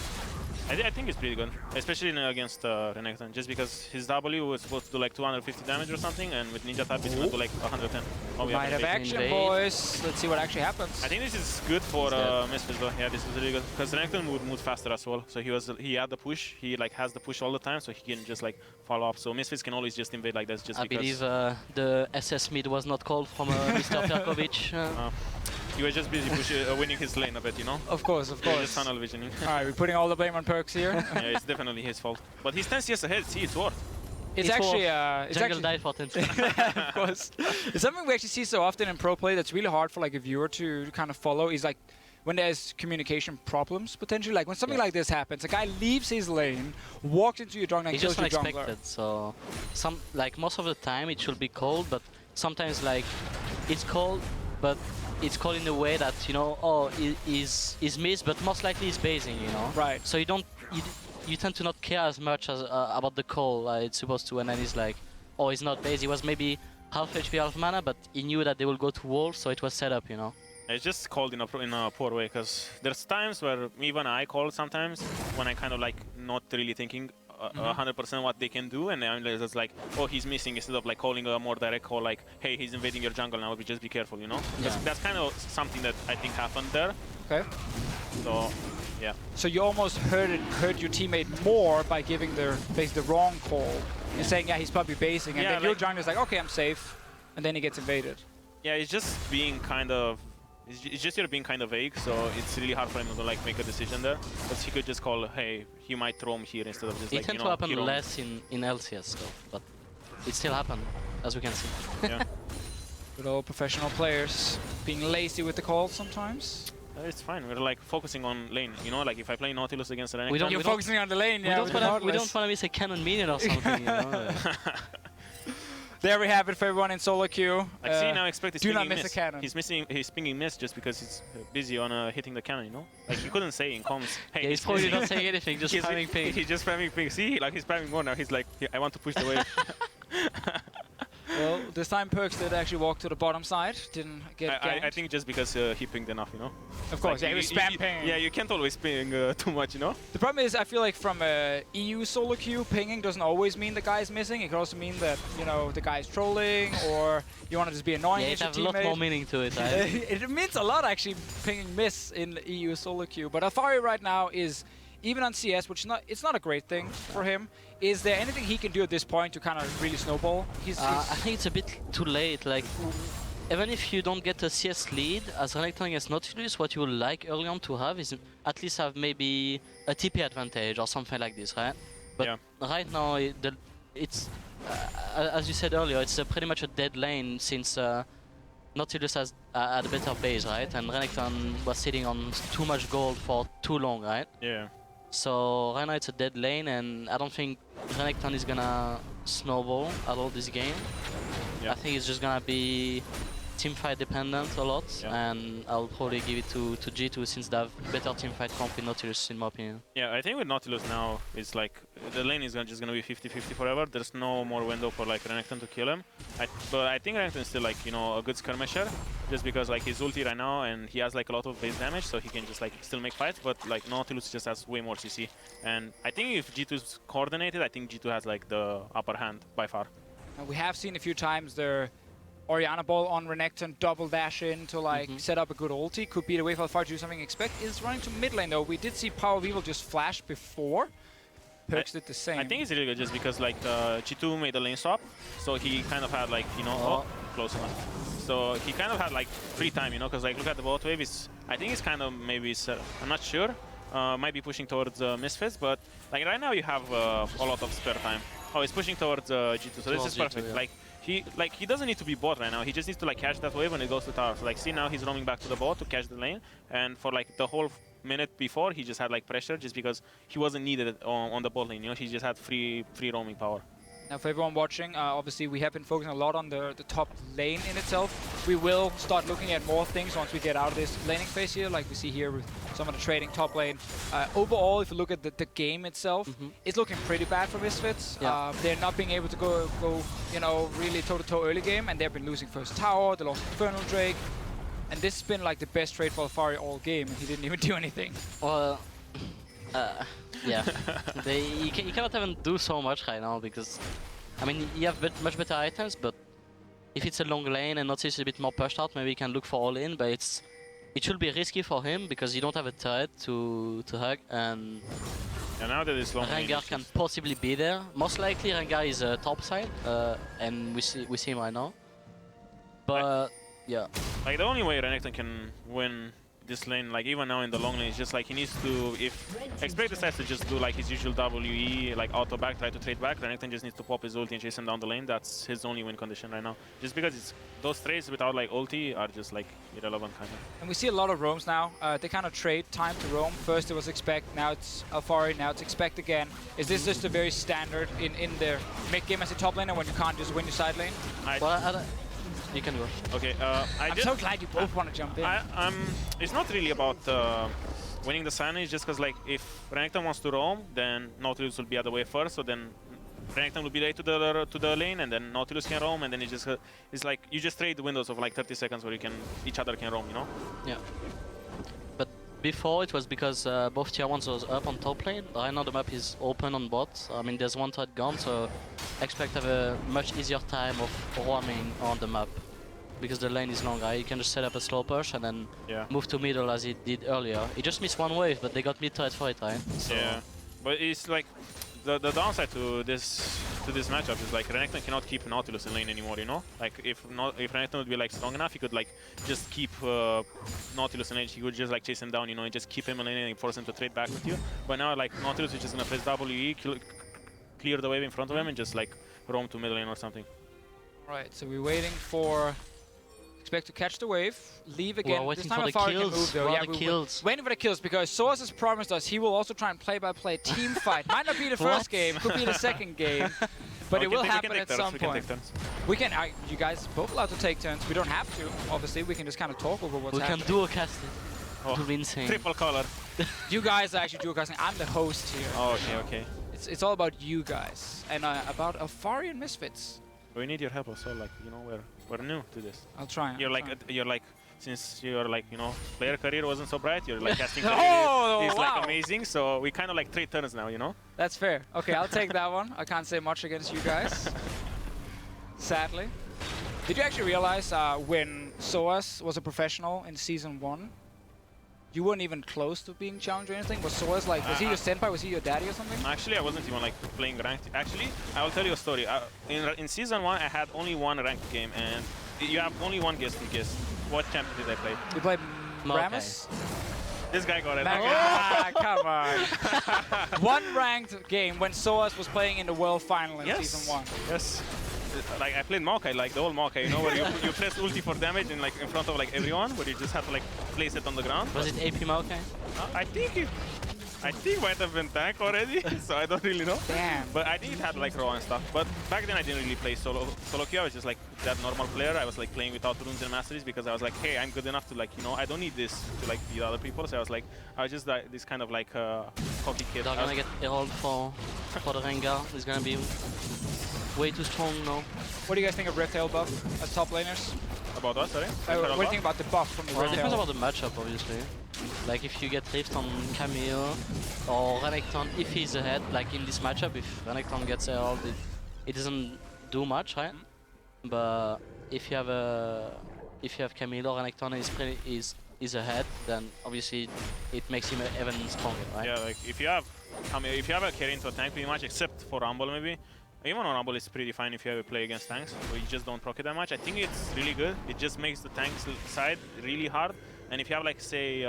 S6: I think it's pretty good, especially against Renekton, just because his W was supposed to do like 250 damage or something, and with Ninja Tab it's going to do like 110. Oh,
S4: might have action, boys. Let's see what actually happens.
S6: I think this is good for Misfits though. Yeah, this is really good, because Renekton would move faster as well. So he had the push. He like has the push all the time, so he can just like follow up. So Misfits can always just invade like this, just because. I
S5: believe the SS mid was not called from Mr. Perkovic.
S6: He was just busy winning his lane a bit, you know?
S4: Of course, of course.
S6: Just tunnel visioning.
S4: Alright, we're putting all the blame on Perks here.
S6: Yeah, it's definitely his fault. But he's 10 CS ahead, see, it's worth.
S4: It's actually...
S5: Jungle died for 10 seconds.
S4: Of course. It's something we actually see so often in pro play that's really hard for like a viewer to kind of follow, is like when there's communication problems, potentially. Like when something like this happens, a guy leaves his lane, walks into your jungle and kills your jungler.
S5: It's just unexpected, so like most of the time it should be called, but sometimes like it's called, but it's called in a way that, you know, oh, is missed, but most likely it's basing, you know?
S4: Right.
S5: So you tend to not care as much as about the call it's supposed to, and then it's like, oh, it's not base. He was maybe half HP, half mana, but he knew that they will go to wall, so it was set up, you know?
S6: It's just called in a poor way, because there's times where even I call sometimes when I kind of like not really thinking 100% what they can do, and then it's like, oh, he's missing, instead of like calling a more direct call, like, hey, he's invading your jungle now, just be careful, you know? That's kind of something that I think happened there.
S4: Okay.
S6: So, yeah.
S4: So you almost hurt your teammate more by giving basically the wrong call and saying, yeah, he's probably basing, and then your jungler's like, okay, I'm safe, and then he gets invaded.
S6: Yeah, it's just being kind of. It's just you're being kind of vague, so it's really hard for him to like make a decision there. But he could just call, hey, he might roam here instead of just like,
S5: It tends to happen less in EULCS though, but it still happens, as we can see.
S6: Yeah.
S4: Good old professional players being lazy with the calls sometimes.
S6: It's fine. We're like focusing on lane. You know, like if I play Nautilus against an
S4: You're focusing on the lane. Yeah.
S5: We don't want to miss a cannon minion or something. You know?
S4: There we have it for everyone in solo queue.
S6: Like, see, now expect his
S4: do not
S6: pinging
S4: miss a cannon.
S6: He's pinging miss just because he's busy on hitting the cannon, you know? Like, he couldn't say in comms, hey,
S5: yeah, he's probably not saying anything, just spamming ping.
S6: He's just spamming ping. See, like, he's spamming more now. He's like, I want to push the wave.
S4: Well, this time Perks did actually walk to the bottom side, didn't get ganked.
S6: I think just because he pinged enough, you know?
S4: Of course,
S6: like,
S4: yeah, he was spam pinging.
S6: Yeah, you can't always ping too much, you know?
S4: The problem is, I feel like from EU solo queue, pinging doesn't always mean the guy's missing. It could also mean that, you know, the guy's trolling, or you want to just be annoying
S5: yeah,
S4: at your
S5: teammate. Yeah, it has a lot more meaning to it, right?
S4: It means a lot, actually, pinging miss in EU solo queue. But Alphari right now is, even on CS, which it's not a great thing for him. Is there anything he can do at this point to kind of really snowball?
S5: I think it's a bit too late. Like, even if you don't get a CS lead, as Renekton against Nautilus, what you would like early on to have is at least have maybe a TP advantage or something like this, right? But right now, it's as you said earlier, it's pretty much a dead lane since Nautilus has had a better base, right? And Renekton was sitting on too much gold for too long, right?
S6: Yeah.
S5: So right now it's a dead lane, and I don't think Renekton is gonna snowball at all this game. I think it's just gonna be teamfight dependent a lot, and I'll probably give it to G2 since they have better teamfight comp in Nautilus, in my opinion.
S6: Yeah, I think with Nautilus now, it's like the lane is just gonna be 50-50 forever. There's no more window for like Renekton to kill him. But I think Renekton is still like, you know, a good skirmisher, just because like he's ulti right now and he has like a lot of base damage, so he can just like still make fights. But like Nautilus just has way more CC, and I think if G2's coordinated, I think G2 has like the upper hand by far.
S4: We have seen a few times their Orianna ball on Renekton, double dash in to like set up a good ulti. Could be the way for Alphari to do something. Expect is running to mid lane though. We did see Power of Evil just flash before. Perks did the same.
S6: I think it's really good just because like G2 made a lane swap, so he kind of had like, you know, close enough. So he kind of had like free time, you know, because like look at the bot wave. I think it's kind of maybe, I'm not sure, might be pushing towards Misfits, but like right now you have a lot of spare time. Oh, he's pushing towards G2, so this is perfect. Like he doesn't need to be bot right now. He just needs to like catch that wave when it goes to tower. So like see now he's roaming back to the bot to catch the lane, and for like the whole minute before he just had like pressure just because he wasn't needed on the bot lane. You know, he just had free roaming power.
S4: Now for everyone watching, obviously we have been focusing a lot on the top lane in itself. We will start looking at more things once we get out of this laning phase here, like we see here with some of the trading top lane. Overall, if you look at the game itself, it's looking pretty bad for Misfits. They're not being able to go you know, really toe-to-toe early game, and they've been losing first tower, they lost Infernal Drake, and this has been like the best trade for Alphari all game, and he didn't even do anything.
S5: Well, yeah, you cannot even do so much right now because, I mean, you have much better items, but if it's a long lane and Nautilus is a bit more pushed out, maybe you can look for all in, but it should be risky for him because you don't have a turret to hug, and
S6: now that it's long
S5: Rengar can possibly be there. Most likely Rengar is top side, and we see him right now. But yeah,
S6: like the only way Renekton can win this lane, like even now in the long lane, is just like he needs to, if Expect decides to just do like his usual WE, like auto back, try to trade back, Renekton just needs to pop his ulti and chase him down the lane. That's his only win condition right now. Just because those trades without like ulti are just like irrelevant kind of.
S4: And we see a lot of roams now. They kind of trade time to roam. First it was Expect, now it's Alphari, now it's Expect again. Is this just a very standard in their mid game as a top laner when you can't just win your side lane?
S5: You can go.
S6: Okay,
S4: I'm so glad you both want to jump in.
S6: It's not really about winning the side lane, it's just because like if Renekton wants to roam, then Nautilus will be out of the way first, so then Renekton will be late to the lane, and then Nautilus can roam, and then it's like you just trade the windows of like 30 seconds where each other can roam, you know?
S5: Yeah. But before it was because both tier 1s was up on top lane. Right now the map is open on bot. I mean, there's one threat gone, so expect to have a much easier time of roaming on the map. Because the lane is long, right? You can just set up a slow push and then move to middle as he did earlier. He just missed one wave, but they got mid turret for it, right? So
S6: yeah, but it's like the downside to this matchup is like Renekton cannot keep Nautilus in lane anymore, you know? Like if Renekton would be like strong enough, he could like just keep Nautilus in lane. He could just like chase him down, you know, and just keep him in lane and force him to trade back with you. But now like Nautilus is just gonna press WE, clear the wave in front of him and just like roam to middle lane or something.
S4: Right, so we're waiting for... Expect to catch the wave, leave again.
S5: We're
S4: this
S5: waiting
S4: time
S5: for the
S4: Alphari can
S5: kills.
S4: move though.
S5: We're
S4: Yeah,
S5: on the kills.
S4: waiting for the kills because Source has promised us he will also try and play-by-play team fight. Might not be the first game, could be the second game, but it will happen at some point. We can, you guys both allowed to take turns. We don't have to, obviously. We can just kind of talk over what's happening.
S5: We can dual cast it.
S6: Oh,
S5: to be insane.
S6: Triple color.
S4: You guys are actually dual casting. I'm the host here.
S6: Oh, okay.
S4: It's all about you guys and about Alphari and Misfits.
S6: We need your help also, like, you know, we're new to this.
S4: I'll try.
S6: You're like, since you're like, you know, player career wasn't so bright, you're like casting career is like amazing, so we kind of like trade turns now, you know?
S4: That's fair. Okay, I'll take that one. I can't say much against you guys. Sadly. Did you actually realize when Soas was a professional in Season 1, you weren't even close to being challenged or anything? Was Soas like, was he your senpai, was he your daddy or something?
S6: Actually, I wasn't even like playing ranked. Actually, I will tell you a story. In Season 1, I had only one ranked game, and you have only one guess to guess. What champion did I play?
S4: You played Rammus?
S6: This guy got it.
S4: Come on. One ranked game when Soas was playing in the World Final in Season 1.
S6: Yes. Like I played Maokai, like the whole Maokai, you know, where you press ulti for damage and like in front of like everyone, where you just have to like place it on the ground.
S5: Was it AP Maokai?
S6: I think might have been tank already, so I don't really know.
S4: Damn.
S6: But I think it had like raw and stuff. But back then I didn't really play solo queue. I was just like that normal player. I was like playing without runes and masteries because I was like, hey, I'm good enough to like, you know, I don't need this to like beat other people. So I was just like this kind of like cocky kid.
S5: They're gonna get Herald for the Rengar. It's gonna be way too strong now.
S4: What do you guys think of Rift Tail buff as top laners?
S6: About us, sorry?
S4: What do you think about the buff from the
S5: Well,
S4: Rift
S5: it depends
S4: Tail?
S5: about the matchup, obviously. Like if you get Rift on Camille or Renekton, if he's ahead, like in this matchup, if Renekton gets Herald, it doesn't do much, right? But if you have Camille or Renekton is ahead, then obviously it makes him even stronger, right?
S6: Yeah, like if you have a carry into a tank pretty much, except for Rumble maybe. Even on Rumble it's pretty fine if you ever play against tanks, where you just don't proc it that much. I think it's really good. It just makes the tank side really hard. And if you have like say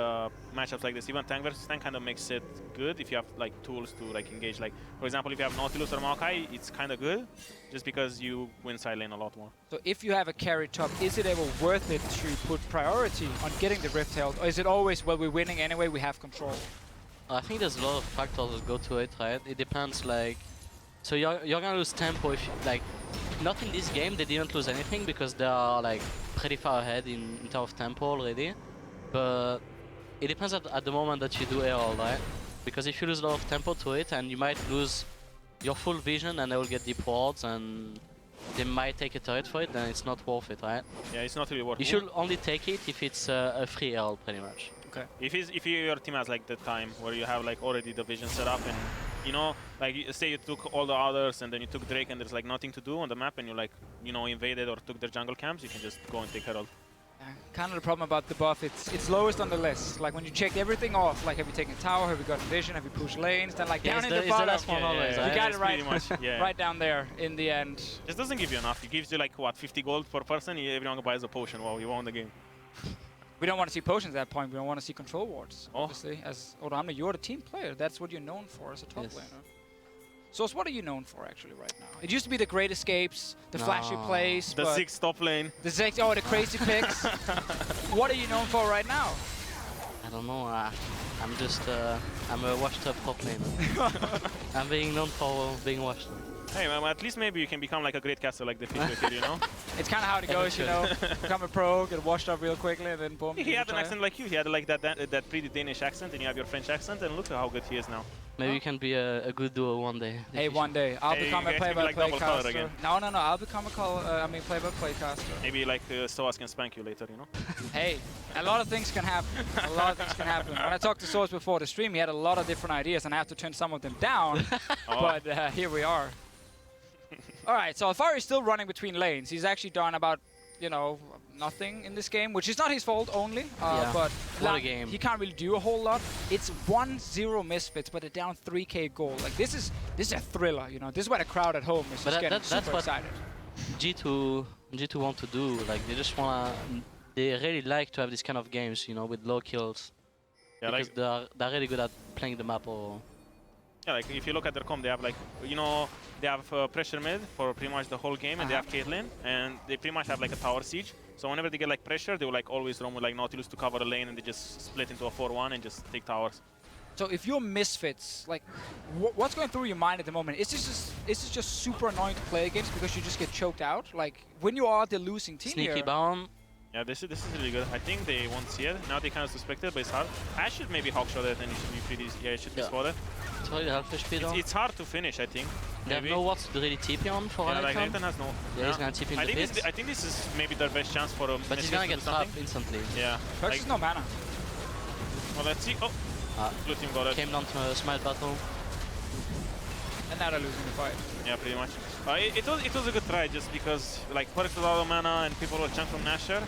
S6: matchups like this, even tank versus tank kind of makes it good if you have like tools to like engage. Like for example, if you have Nautilus or Maokai, it's kind of good just because you win side lane a lot more.
S4: So if you have a carry top, is it ever worth it to put priority on getting the Rift Tail, or is it always, well, we're winning anyway, we have control?
S5: I think there's a lot of factors that go to it, right? It depends, like, so you're gonna lose tempo if, like, not in this game, they didn't lose anything because they are like pretty far ahead in terms of tempo already. But it depends at the moment that you do Herald, right? Because if you lose a lot of tempo to it, and you might lose your full vision and they will get deep wards and they might take a turret for it, then it's not worth it, right?
S6: Yeah, it's not really worth it.
S5: You should only take it if it's a free Herald, pretty much.
S6: Okay. If your team has like the time where you have like already the vision set up and you know, like say you took all the others and then you took Drake and there's like nothing to do on the map and you like, you know, invaded or took their jungle camps, you can just go and take Herald.
S4: Kind of the problem about the buff, it's lowest on the list. Like when you check everything off, like have you taken tower, have you gotten vision, have you pushed lanes, then like down in the bottom,
S5: last one always,
S4: you got it right,
S6: yeah.
S4: right down there in the end.
S6: Just doesn't give you enough. It gives you like what, 50 gold per person, everyone buys a potion. Wow, you won the game.
S4: We don't want to see potions at that point, we don't want to see control wards, obviously. As Oramna, you're the team player, that's what you're known for as a top laner. So what are you known for actually right now? It used to be the great escapes, the flashy plays,
S6: the 6 top lane.
S4: The 6, the crazy picks. What are you known for right now?
S5: I don't know. I'm just I'm a washed up top laner. I'm being known for being washed.
S6: Hey man, at least maybe you can become like a great caster like the Fisher kid, you know?
S4: It's kind of how it goes, you know. Become a pro, get washed up real quickly, and then boom.
S6: He had an accent like you. He had like that pretty Danish accent, and you have your French accent, and look at how good he is now.
S5: Maybe you can be a good duo one day.
S4: Hey, one day I'll
S6: Hey,
S4: become
S6: you
S4: a
S6: guys can be like double color
S4: play-by-play
S6: again.
S4: caster. No, I'll become a play-by-play caster.
S6: Maybe like Soas can spank you later, you know?
S4: Hey, a lot of things can happen. A lot of things can happen. When I talked to Source before the stream, he had a lot of different ideas, and I have to turn some of them down. But here we are. All right, so Alphari is still running between lanes. He's actually done about, you know, nothing in this game, which is not his fault only. But
S5: what a game.
S4: He can't really do a whole lot. It's 1-0 Misfits, but they're down 3k gold. Like this is a thriller, you know. This is where the crowd at home is just getting super excited.
S5: G2 want to do. Like they just wanna. They really like to have these kind of games, you know, with low kills. Yeah, because they're really good at playing the map. Or
S6: yeah, like if you look at their comp, they have like, you know, they have pressure mid for pretty much the whole game, and they have Caitlyn, and they pretty much have like a tower siege. So whenever they get like pressure, they will like always roam with like Nautilus to cover a lane, and they just split into a 4-1 and just take towers.
S4: So if you're Misfits, like, what's going through your mind at the moment? Is this just super annoying to play against because you just get choked out? Like when you are the losing team
S5: sneaky
S4: here.
S5: bound.
S6: Yeah, this is really good. I think they won't see it. Now they kind of suspect it, but it's hard. I should maybe hawkshot it, and it should be pretty. Yeah, it should be spotted.
S5: It's really helpful speed on.
S6: It's hard to finish, I think.
S5: They have no wards to really TP on for
S6: like
S5: Renekton.
S6: Renekton has no.
S5: Yeah, he's gonna TP in the pits.
S6: I think this is maybe their best chance for a.
S5: But he's gonna get trapped instantly.
S6: Yeah.
S4: Perks is no mana.
S6: Well, let's see. Oh, blue team got it.
S5: Came down to a smite battle.
S4: And now they're losing the fight.
S6: Yeah, pretty much. It was a good try just because like Perks was out of mana and people were chunk from Nasher.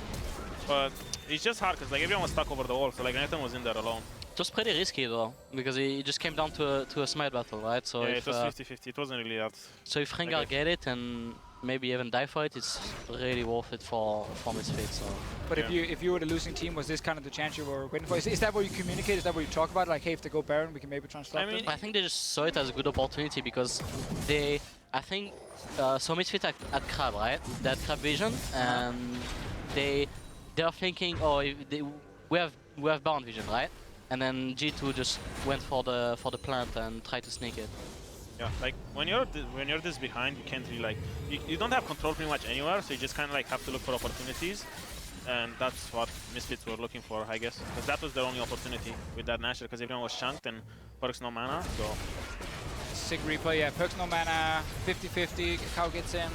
S6: But it's just hard because like everyone was stuck over the wall, so like Renekton was in there alone.
S5: It was pretty risky though, because he just came down to a smite battle, right? So
S6: yeah,
S5: if,
S6: it was 50-50. It wasn't really that.
S5: So if Rengar get it and maybe even die for it, it's really worth it for Misfits. So.
S4: But if you were the losing team, was this kind of the chance you were waiting for? Is that what you communicate? Is that what you talk about? Like, hey, if they go Baron, we can maybe try and stop them?
S5: I think they just saw it as a good opportunity because I think, so Misfits at Crab, right? They had Crab vision, and they're thinking, oh, we have Baron vision, right? And then G2 just went for the plant and tried to sneak it.
S6: Yeah, like when you're this behind, you can't really like you don't have control pretty much anywhere, so you just kind of like have to look for opportunities, and that's what Misfits were looking for, I guess, because that was their only opportunity with that Nasher, because everyone was chunked and Perks no mana. So
S4: Sig replay, yeah, Perks no mana, 50-50, Cow gets in.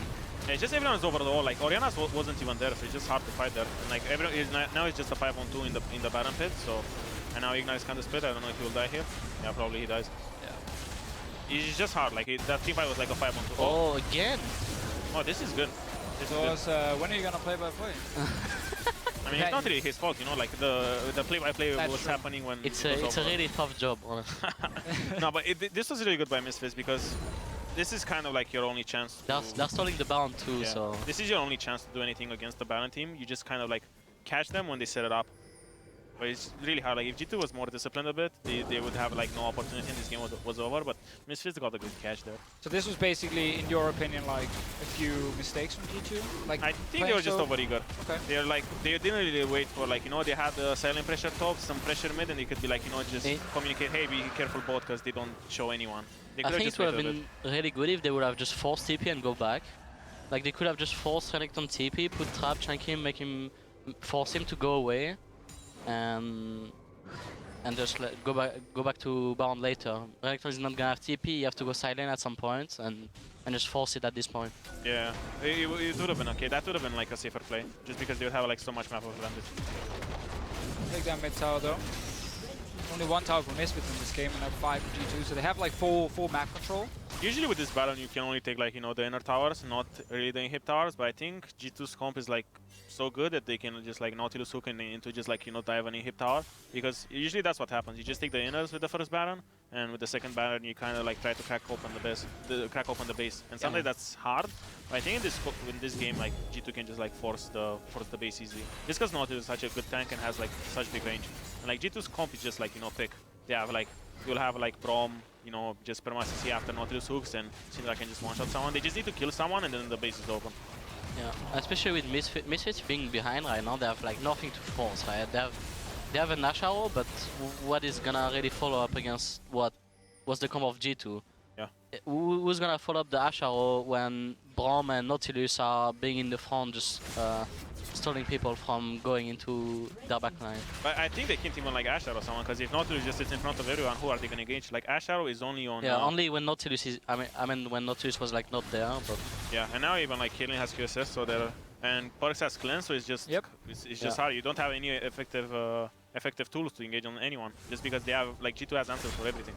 S6: yeah, it's just everyone is over the wall. Like Oriana's wasn't even there, so it's just hard to fight there. And like everyone is now it's just a 5-on-2 in the Baron pit. So and now Ignite is kind of split. I don't know if he will die here. Yeah, probably he dies. Yeah, it's just hard. Like that team fight was like a 5-on-2.
S5: Oh, again!
S6: Oh, this is good. This is
S4: good. When are you gonna play by play?
S6: I mean, it's not really his fault, you know. Like the play-by-play was happening when
S5: it's a really tough job.
S6: No, but this was really good by Misfits because this is kind of like your only chance.
S5: They're stalling the Baron too,
S6: yeah.
S5: so
S6: this is your only chance to do anything against the Baron team. You just kind of like catch them when they set it up. But it's really hard. Like if G2 was more disciplined a bit, they would have like no opportunity and this game was over. But Misfits got a good catch there.
S4: So this was basically, in your opinion, like a few mistakes from G2. Like
S6: I think they were just overeager.
S4: Okay.
S6: They're like they didn't really wait for like, you know, they had silent pressure top, some pressure mid, and they could be like, you know, just communicate, hey, be careful bot, because they don't show anyone.
S5: I think it would have been really good if they would have just forced TP and go back. Like they could have just forced Renekton TP, put trap, chunk him, force him to go away. And just go back to Baron later. Renekton is not gonna have TP. You have to go silent at some point and just force it at this point.
S6: Yeah, it would have been okay. That would have been like a safer play, just because they would have like so much map advantage.
S4: Take that mid tower though. Only one tower for Misfits in this game, and 5 for G2, so they have like full map control.
S6: Usually with this Baron, you can only take like, you know, the inner towers, not really the inhib towers. But I think G2's comp is like so good that they can just like Nautilus hook into just like, you know, dive an inhib tower, because usually that's what happens. You just take the inners with the first Baron, and with the second Baron you kind of like try to crack open the base. And sometimes that's hard. But I think in this game, like G2 can just like force the base easily, just because Nautilus is such a good tank and has like such big range. And like G2's comp is just like, you know, pick. They have like, you'll have like Brom, you know, just perma CC after Nautilus hooks, and Syndra can just one-shot someone. They just need to kill someone and then the base is open.
S5: Yeah, especially with Misfits being behind right now, they have like nothing to force, right? They have an Ash Arrow, but what is gonna really follow up against what was the combo of G2?
S6: Yeah.
S5: Who's gonna follow up the Ash Arrow when Brom and Nautilus are being in the front, just stalling people from going into their backline.
S6: But I think they can't even like Asher or someone, because if Nautilus just sits in front of everyone, who are they gonna engage? Like Asher is only on.
S5: Yeah, only when Nautilus is. I mean, when Nautilus was like not there, but.
S6: Yeah, and now even like Kaylin has QSS, so they're and Porix has cleanse, so it's just it's just hard. You don't have any effective tools to engage on anyone, just because they have like G2 has answers for everything.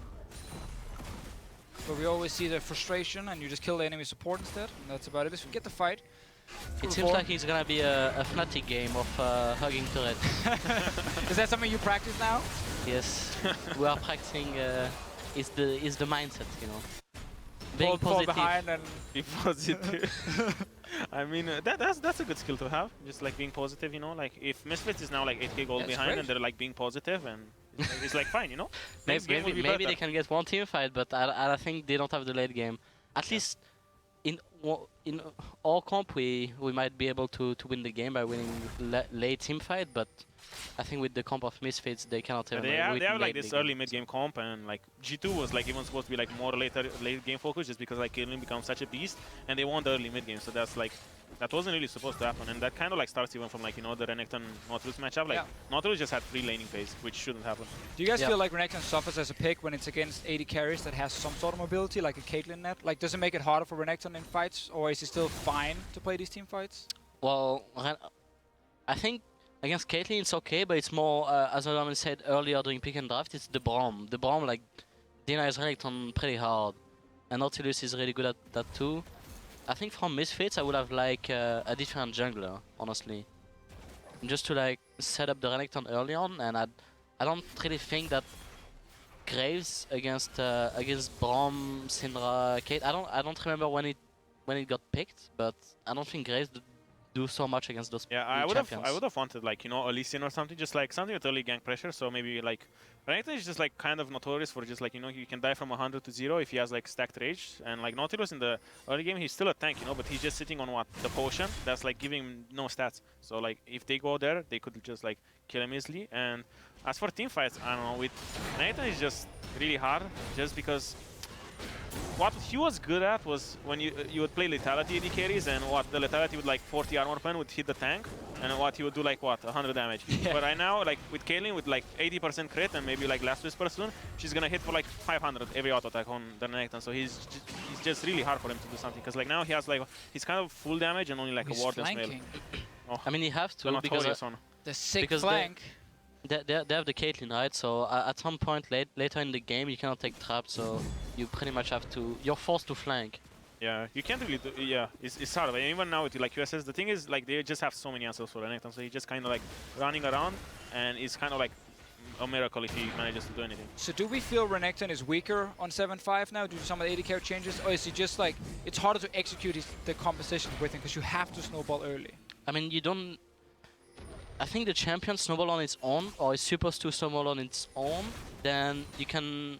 S4: But we always see the frustration, and you just kill the enemy support instead. And that's about it. If we get the fight.
S5: It seems like it's gonna be a Fnatic game of hugging turret.
S4: Is that something you practice now?
S5: Yes, we are practicing. Is the mindset, you know.
S4: Being positive. Behind and
S6: be positive. I mean, that's a good skill to have. Just like being positive, you know. Like if Misfits is now like 8k gold behind, great. And they're like being positive, and it's like fine, you know.
S5: Maybe they can get one team fight, but I think they don't have the late game. At least in our comp, we might be able to win the game by winning late team fight, but I think with the comp of Misfits, they cannot even.
S6: They have like this early mid game comp, and like G2 was like even supposed to be like more late game focus, just because like Kaylin becomes such a beast, and they won the early mid game, so that's like that wasn't really supposed to happen, and that kind of like starts even from like the Renekton Nautilus matchup. Like Nautilus just had free laning phase, which shouldn't happen.
S4: Do you guys feel like Renekton suffers as a pick when it's against 80 carries that has some sort of mobility, like a Caitlyn net? Like, does it make it harder for Renekton in fights, or is it still fine to play these team fights?
S5: Well, I think against Caitlyn it's okay, but it's more, as Adam said earlier during pick and draft, it's the Braum. The Braum like denies Renekton pretty hard, and Nautilus is really good at that too. I think from Misfits I would have like a different jungler, honestly. Just to like set up the Renekton early on, and I don't really think that Graves against Braum, Syndra, Kate. I don't remember when it got picked, but I don't think Graves do so much against those champions.
S6: I would have wanted like Elysian or something, just like something with early gank pressure. So maybe like Renekton is just like kind of notorious for just like you can die from 100 to 0 if he has like stacked rage, and like Nautilus in the early game he's still a tank, but he's just sitting on the potion that's like giving him no stats. So like if they go there, they could just like kill him easily. And as for team fights, I don't know, with Renekton is just really hard, just because what he was good at was when you would play lethality AD carries, and the lethality with like 40 armor pen would hit the tank, and he would do like 100 damage. Yeah. But right now, like with Kaylin with like 80% crit and maybe like Last Whisper soon, she's gonna hit for like 500 every auto attack on the Renekton. So he's just really hard for him to do something, because like now he has like he's kind of full damage and only like a Warden's mail.
S5: I mean, he have to, because
S4: the sick flank.
S5: They have the Caitlyn, right? So at some point later in the game, you cannot take traps, so you pretty much have to. You're forced to flank.
S6: Yeah, you can't really do. Yeah, it's hard. And even now with like QSS, the thing is like they just have so many answers for Renekton, so he's just kind of like running around, and it's kind of like a miracle if he manages to do anything.
S4: So do we feel Renekton is weaker on 7-5 now due to some of the AD carry changes, or is he just like it's harder to execute the composition with him because you have to snowball early?
S5: I mean, you don't. I think the champion snowball on its own, or is supposed to snowball on its own, then you can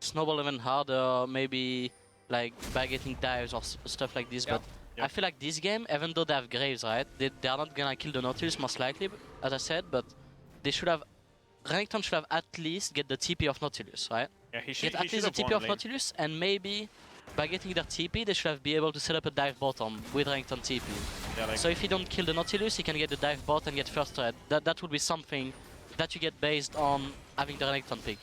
S5: snowball even harder, maybe like by getting dives or stuff like this. But I feel like this game, even though they have Graves, right, they are not gonna kill the Nautilus most likely, as I said, but they should have. Renekton should have at least get the TP of Nautilus, right?
S6: Yeah, he should.
S5: Get at least the TP of Nautilus, and maybe by getting their TP, they should have been able to set up a dive bottom with Renekton TP. Yeah, like so if he don't kill the Nautilus, he can get the dive bot and get first threat. That would be something that you get based on having the Renekton pick.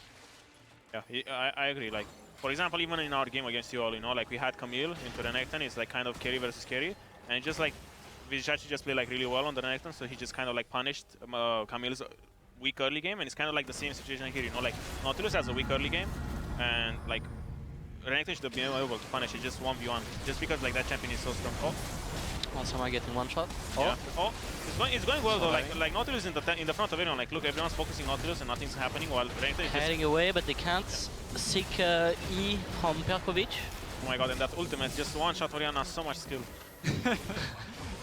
S6: Yeah, I agree. Like, for example, even in our game against you all, like we had Camille into Renekton. It's like kind of carry versus carry, and just like Vijachi just played like really well on the Renekton, so he just kind of like punished Camille's weak early game, and it's kind of like the same situation here. Like Nautilus has a weak early game, and like Renekton should have been able to punish it just 1v1, just because like that champion is so strong. Oh,
S5: also am I getting one shot?
S6: Yeah. Oh, it's going well though. Like Nautilus in the front of everyone. Like look, everyone's focusing Nautilus and nothing's happening, while Renekton is
S5: heading away, but they can't. Sick E from Perkovic.
S6: Oh my god, and that ultimate, just one shot Orianna, so much skill.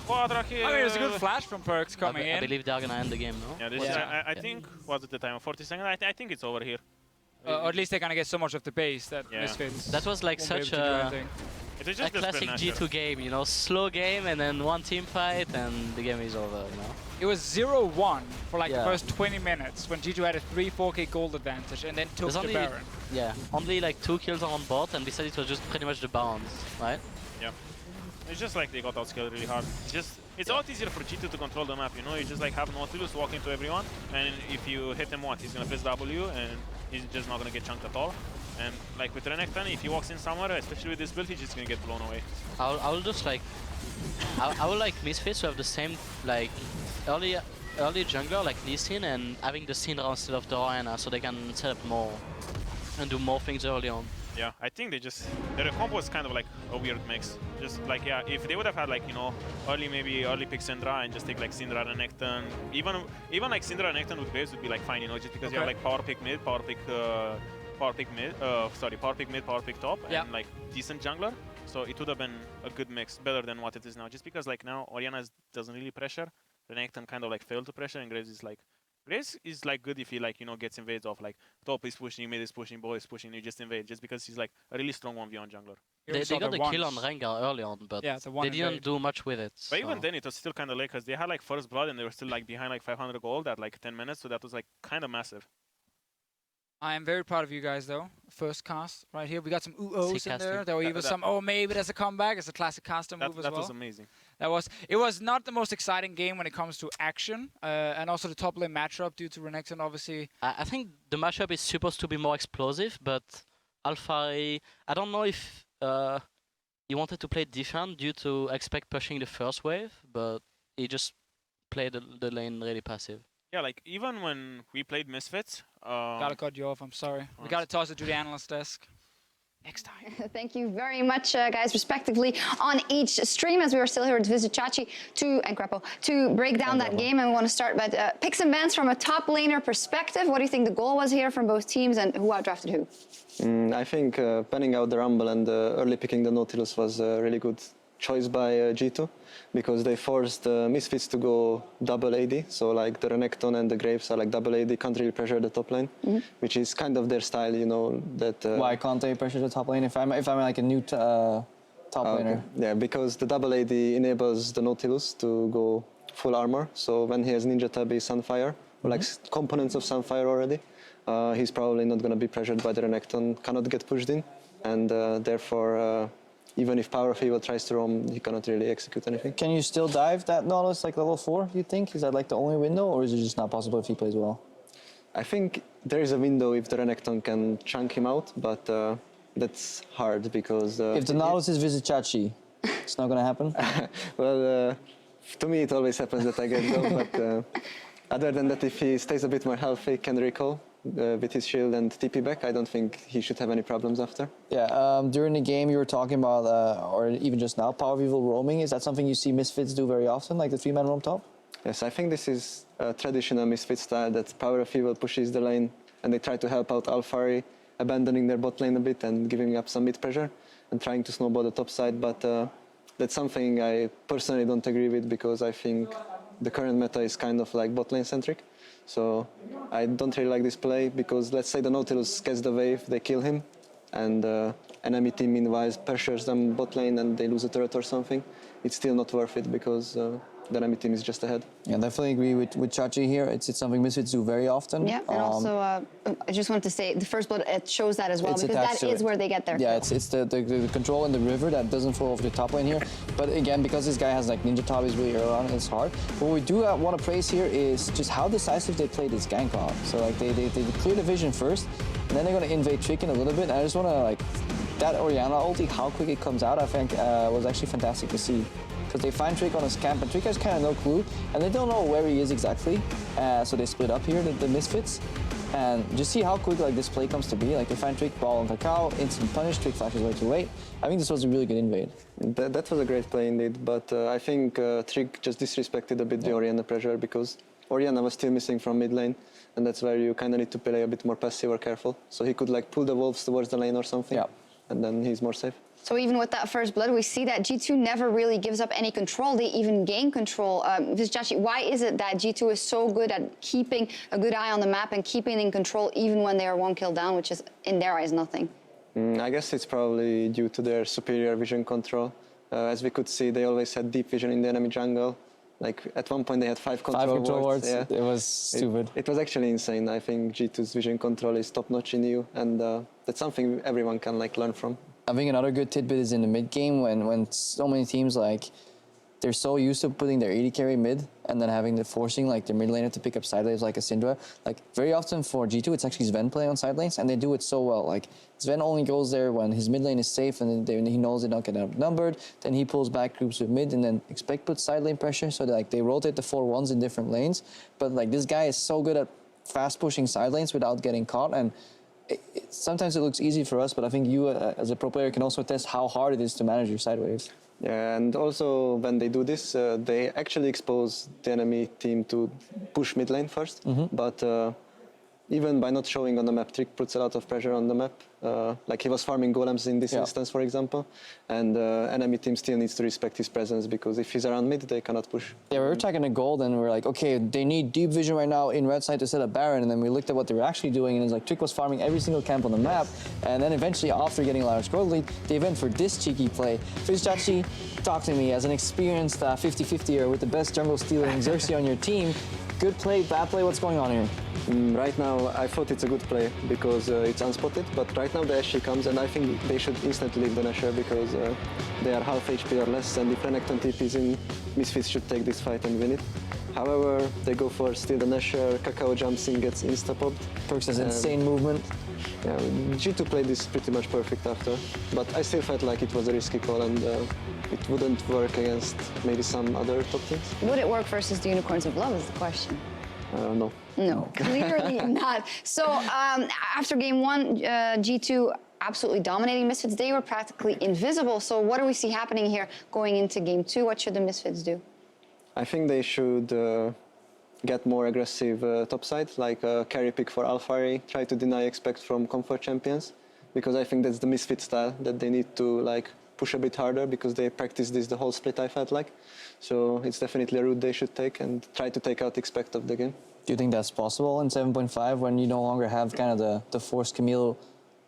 S6: Quadra kill.
S4: I mean, it's a good flash from Perks coming in.
S5: I believe they're gonna end the game, no?
S6: Yeah, this is, I think, was it the time of 40 seconds? I think it's over here.
S4: Or at least they're gonna get so much of the base that Misfits.
S5: That was like such a classic G2 game, slow game and then one team fight and the game is over,
S4: It was 0-1 for like the first 20 minutes when G2 had a 3-4k gold advantage and then took the Baron.
S5: Yeah, only like 2 kills on bot, and besides it was just pretty much the bounce, right?
S6: Yeah. It's just like they got outscaled really hard. It's a lot easier for G2 to control the map, you know? You just like have Nautilus walk into everyone, and if you hit him once, he's gonna press W, and he's just not gonna get chunked at all. And like with Renekton, if he walks in somewhere, especially with this build, he's just gonna get blown away.
S5: I'll just like I would like Misfits to have the same like early jungler like Lee Sin and having the Syndra instead of the Orianna so they can set up more and do more things early on.
S6: Yeah, I think their combo is kind of like a weird mix. Just like, yeah, if they would have had like, you know, early pick Syndra and just take like Syndra and Renekton, even like Syndra and Renekton with Graves would be like fine, you know, just because you have like power pick mid, power pick mid, power pick top, and like decent jungler. So it would have been a good mix, better than what it is now. Just because like now Orianna doesn't really pressure, Renekton kind of like failed to pressure, and Graves is like good if he like, you know, gets invades off like top is pushing, mid is pushing, bot is pushing, you just invade just because he's like a really strong 1v1 jungler.
S5: They got the kill on Rengar early on, but they didn't do much with it.
S6: But even then it was still kind of late because they had like first blood and they were still like behind like 500 gold at like 10 minutes, so that was like kind of massive.
S4: I am very proud of you guys, though. First cast right here. We got some ooh-ohs in there. There were even some, oh, maybe there's a comeback. It's a classic caster move as well.
S6: That was amazing.
S4: It was not the most exciting game when it comes to action, and also the top lane matchup due to Renekton, obviously.
S5: I think the matchup is supposed to be more explosive, but Alphari, I don't know if he wanted to play defense due to expect pushing the first wave, but he just played the lane really passive.
S6: Yeah, like even when we played Misfits...
S4: Gotta cut you off, I'm sorry. We gotta toss it to the analyst desk. Next time.
S1: Thank you very much, guys, respectively, on each stream, as we are still here with Vizicachi and Crepo to break down that game. And we want to start with picks and bans from a top laner perspective. What do you think the goal was here from both teams, and who outdrafted who?
S2: I think panning out the Rumble and early picking the Nautilus was a really good choice by G2, because they forced Misfits to go double AD, so like the Renekton and the Graves are like double AD, can't really pressure the top lane, which is kind of their style, you know. That
S3: why can't they pressure the top lane if I'm like a new top laner?
S2: Okay. Yeah, because the double AD enables the Nautilus to go full armor, so when he has Ninja Tabi, Sunfire, or like components of Sunfire already, he's probably not going to be pressured by the Renekton, cannot get pushed in, and therefore even if Power of Evil tries to roam, he cannot really execute anything.
S3: Can you still dive that Nautilus like level 4, you think? Is that like the only window, or is it just not possible if he plays well?
S2: I think there is a window if the Renekton can chunk him out, but that's hard because...
S3: if the Nautilus is Vizicachi, it's not going to happen?
S2: Well, to me it always happens that I get go, but other than that, if he stays a bit more healthy, can recall with his shield and TP back, I don't think he should have any problems after.
S3: Yeah, during the game you were talking about, or even just now, Power of Evil roaming. Is that something you see Misfits do very often, like the 3-man roam top?
S2: Yes, I think this is a traditional Misfit style, that Power of Evil pushes the lane and they try to help out Alphari, abandoning their bot lane a bit and giving up some mid pressure and trying to snowball the top side, but that's something I personally don't agree with, because I think the current meta is kind of like bot lane centric. So I don't really like this play, because let's say the Nautilus gets the wave, they kill him, and enemy team meanwhile pressures them bot lane and they lose a turret or something. It's still not worth it, because the enemy team is just ahead.
S3: Yeah, definitely agree with Chachi here. It's something Misfits do very often.
S1: Yeah, and also I just wanted to say the first blood, it shows that as well, because that is where they get their
S3: kill. It's the control in the river that doesn't flow over the top lane here. But again, because this guy has like Ninja Tabis really early on, it's hard. What we do want to praise here is just how decisive they play this gank on. So like they clear the vision first, and then they're going to invade Trick in a little bit. And I just want to like, that Orianna ulti, how quick it comes out, I think was actually fantastic to see. Because they find Trick on his camp, and Trick has kind of no clue, and they don't know where he is exactly. So they split up here, the Misfits, and just see how quick like this play comes to be. Like they find Trick, ball on Kakao, instant punish, Trick flashes way too late. I think this was a really good invade.
S2: That was a great play indeed, but I think Trick just disrespected a bit the Orianna pressure, because Orianna was still missing from mid lane, and that's where you kind of need to play a bit more passive or careful. So he could like pull the wolves towards the lane or something, and then he's more safe.
S1: So even with that first blood, we see that G2 never really gives up any control. They even gain control. Vizicachi, why is it that G2 is so good at keeping a good eye on the map and keeping in control even when they are 1 kill down, which is, in their eyes, nothing?
S2: I guess it's probably due to their superior vision control. As we could see, they always had deep vision in the enemy jungle. Like at one point they had 5 control wards.
S3: Yeah. It was stupid.
S2: It was actually insane. I think G2's vision control is top notch in EU, and that's something everyone can like learn from.
S3: I think another good tidbit is in the mid game when so many teams they're so used to putting their AD carry mid and then having the forcing their mid laner to pick up side lanes like a Syndra. Very often for G2, it's actually Sven playing on side lanes, and they do it so well. Sven only goes there when his mid lane is safe and then he knows they're not getting outnumbered. Then he pulls back groups with mid and then puts side lane pressure so that they rotate the 4-1s in different lanes. But this guy is so good at fast pushing side lanes without getting caught, and sometimes it looks easy for us, but I think you as a pro player can also test how hard it is to manage your side waves.
S2: Yeah, and also when they do this, they actually expose the enemy team to push mid lane first. But even by not showing on the map, Trick puts a lot of pressure on the map. He was farming golems in this instance, for example, and enemy team still needs to respect his presence because if he's around mid, they cannot push.
S3: Yeah, we were attacking a gold and we were okay, they need deep vision right now in red side to set up Baron, and then we looked at what they were actually doing, and it's Trick was farming every single camp on the map, and then eventually after getting a large gold lead, they went for this cheeky play. Fizjachi, talk to me as an experienced 50-50er with the best jungle stealer in Xerxes on your team. Good play, bad play, what's going on here?
S2: Right now, I thought it's a good play because it's unspotted, but right now the Ashe comes and I think they should instantly leave the Nashor because they are half HP or less, and if Renekton TPs in, Misfits should take this fight and win it. However, they go for steal the Nashor, Kakao jumps in, gets insta-popped.
S3: Perks has insane movement.
S2: Yeah, G2 played this pretty much perfect after, but I still felt like it was a risky call and it wouldn't work against maybe some other top teams.
S1: Would it work versus the Unicorns of Love is the question.
S2: No.
S1: No, clearly not. So after game one, G2 absolutely dominating Misfits. They were practically invisible. So what do we see happening here going into game two? What should the Misfits do?
S2: I think they should get more aggressive topside, like a carry pick for Alphari, try to deny expect from comfort champions, because I think that's the Misfit style that they need to push a bit harder because they practice this the whole split, I felt like. So it's definitely a route they should take and try to take out expect of the game.
S3: Do you think that's possible in 7.5 when you no longer have kind of the forced Camille,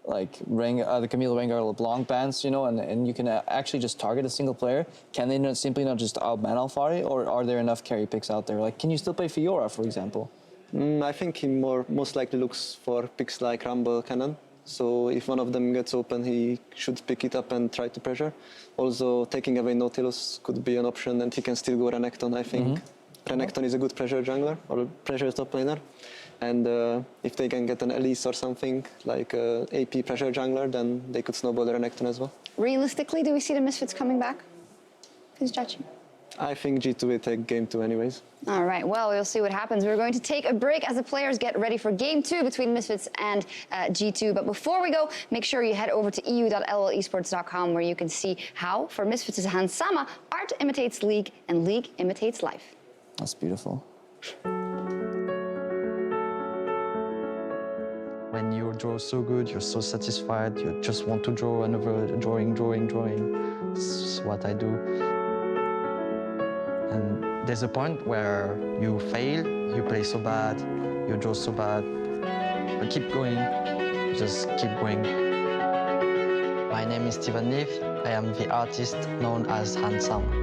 S3: the Camille Rengar LeBlanc bans, and you can actually just target a single player? Can they simply not just outman Alphari, or are there enough carry picks out there? Can you still play Fiora, for example?
S2: I think he most likely looks for picks like Rumble Cannon. So if one of them gets open, he should pick it up and try to pressure. Also, taking away Nautilus could be an option, and he can still go Renekton, I think. Renekton is a good pressure jungler, or pressure top laner. And if they can get an Elise or something, like AP pressure jungler, then they could snowball the Renekton as well.
S1: Realistically, do we see the Misfits coming back? Who's judging?
S2: I think G2 will take game 2 anyways.
S1: All right, well, we'll see what happens. We're going to take a break as the players get ready for game 2 between Misfits and G2. But before we go, make sure you head over to eu.llesports.com where you can see how, for Misfits' Hans Sama, art imitates league and league imitates life.
S3: That's beautiful.
S8: When you draw so good, you're so satisfied, you just want to draw another drawing. That's what I do. And there's a point where you fail, you play so bad, you draw so bad, but keep going, just keep going. My name is Steven Leaf. I am the artist known as Hans Sama.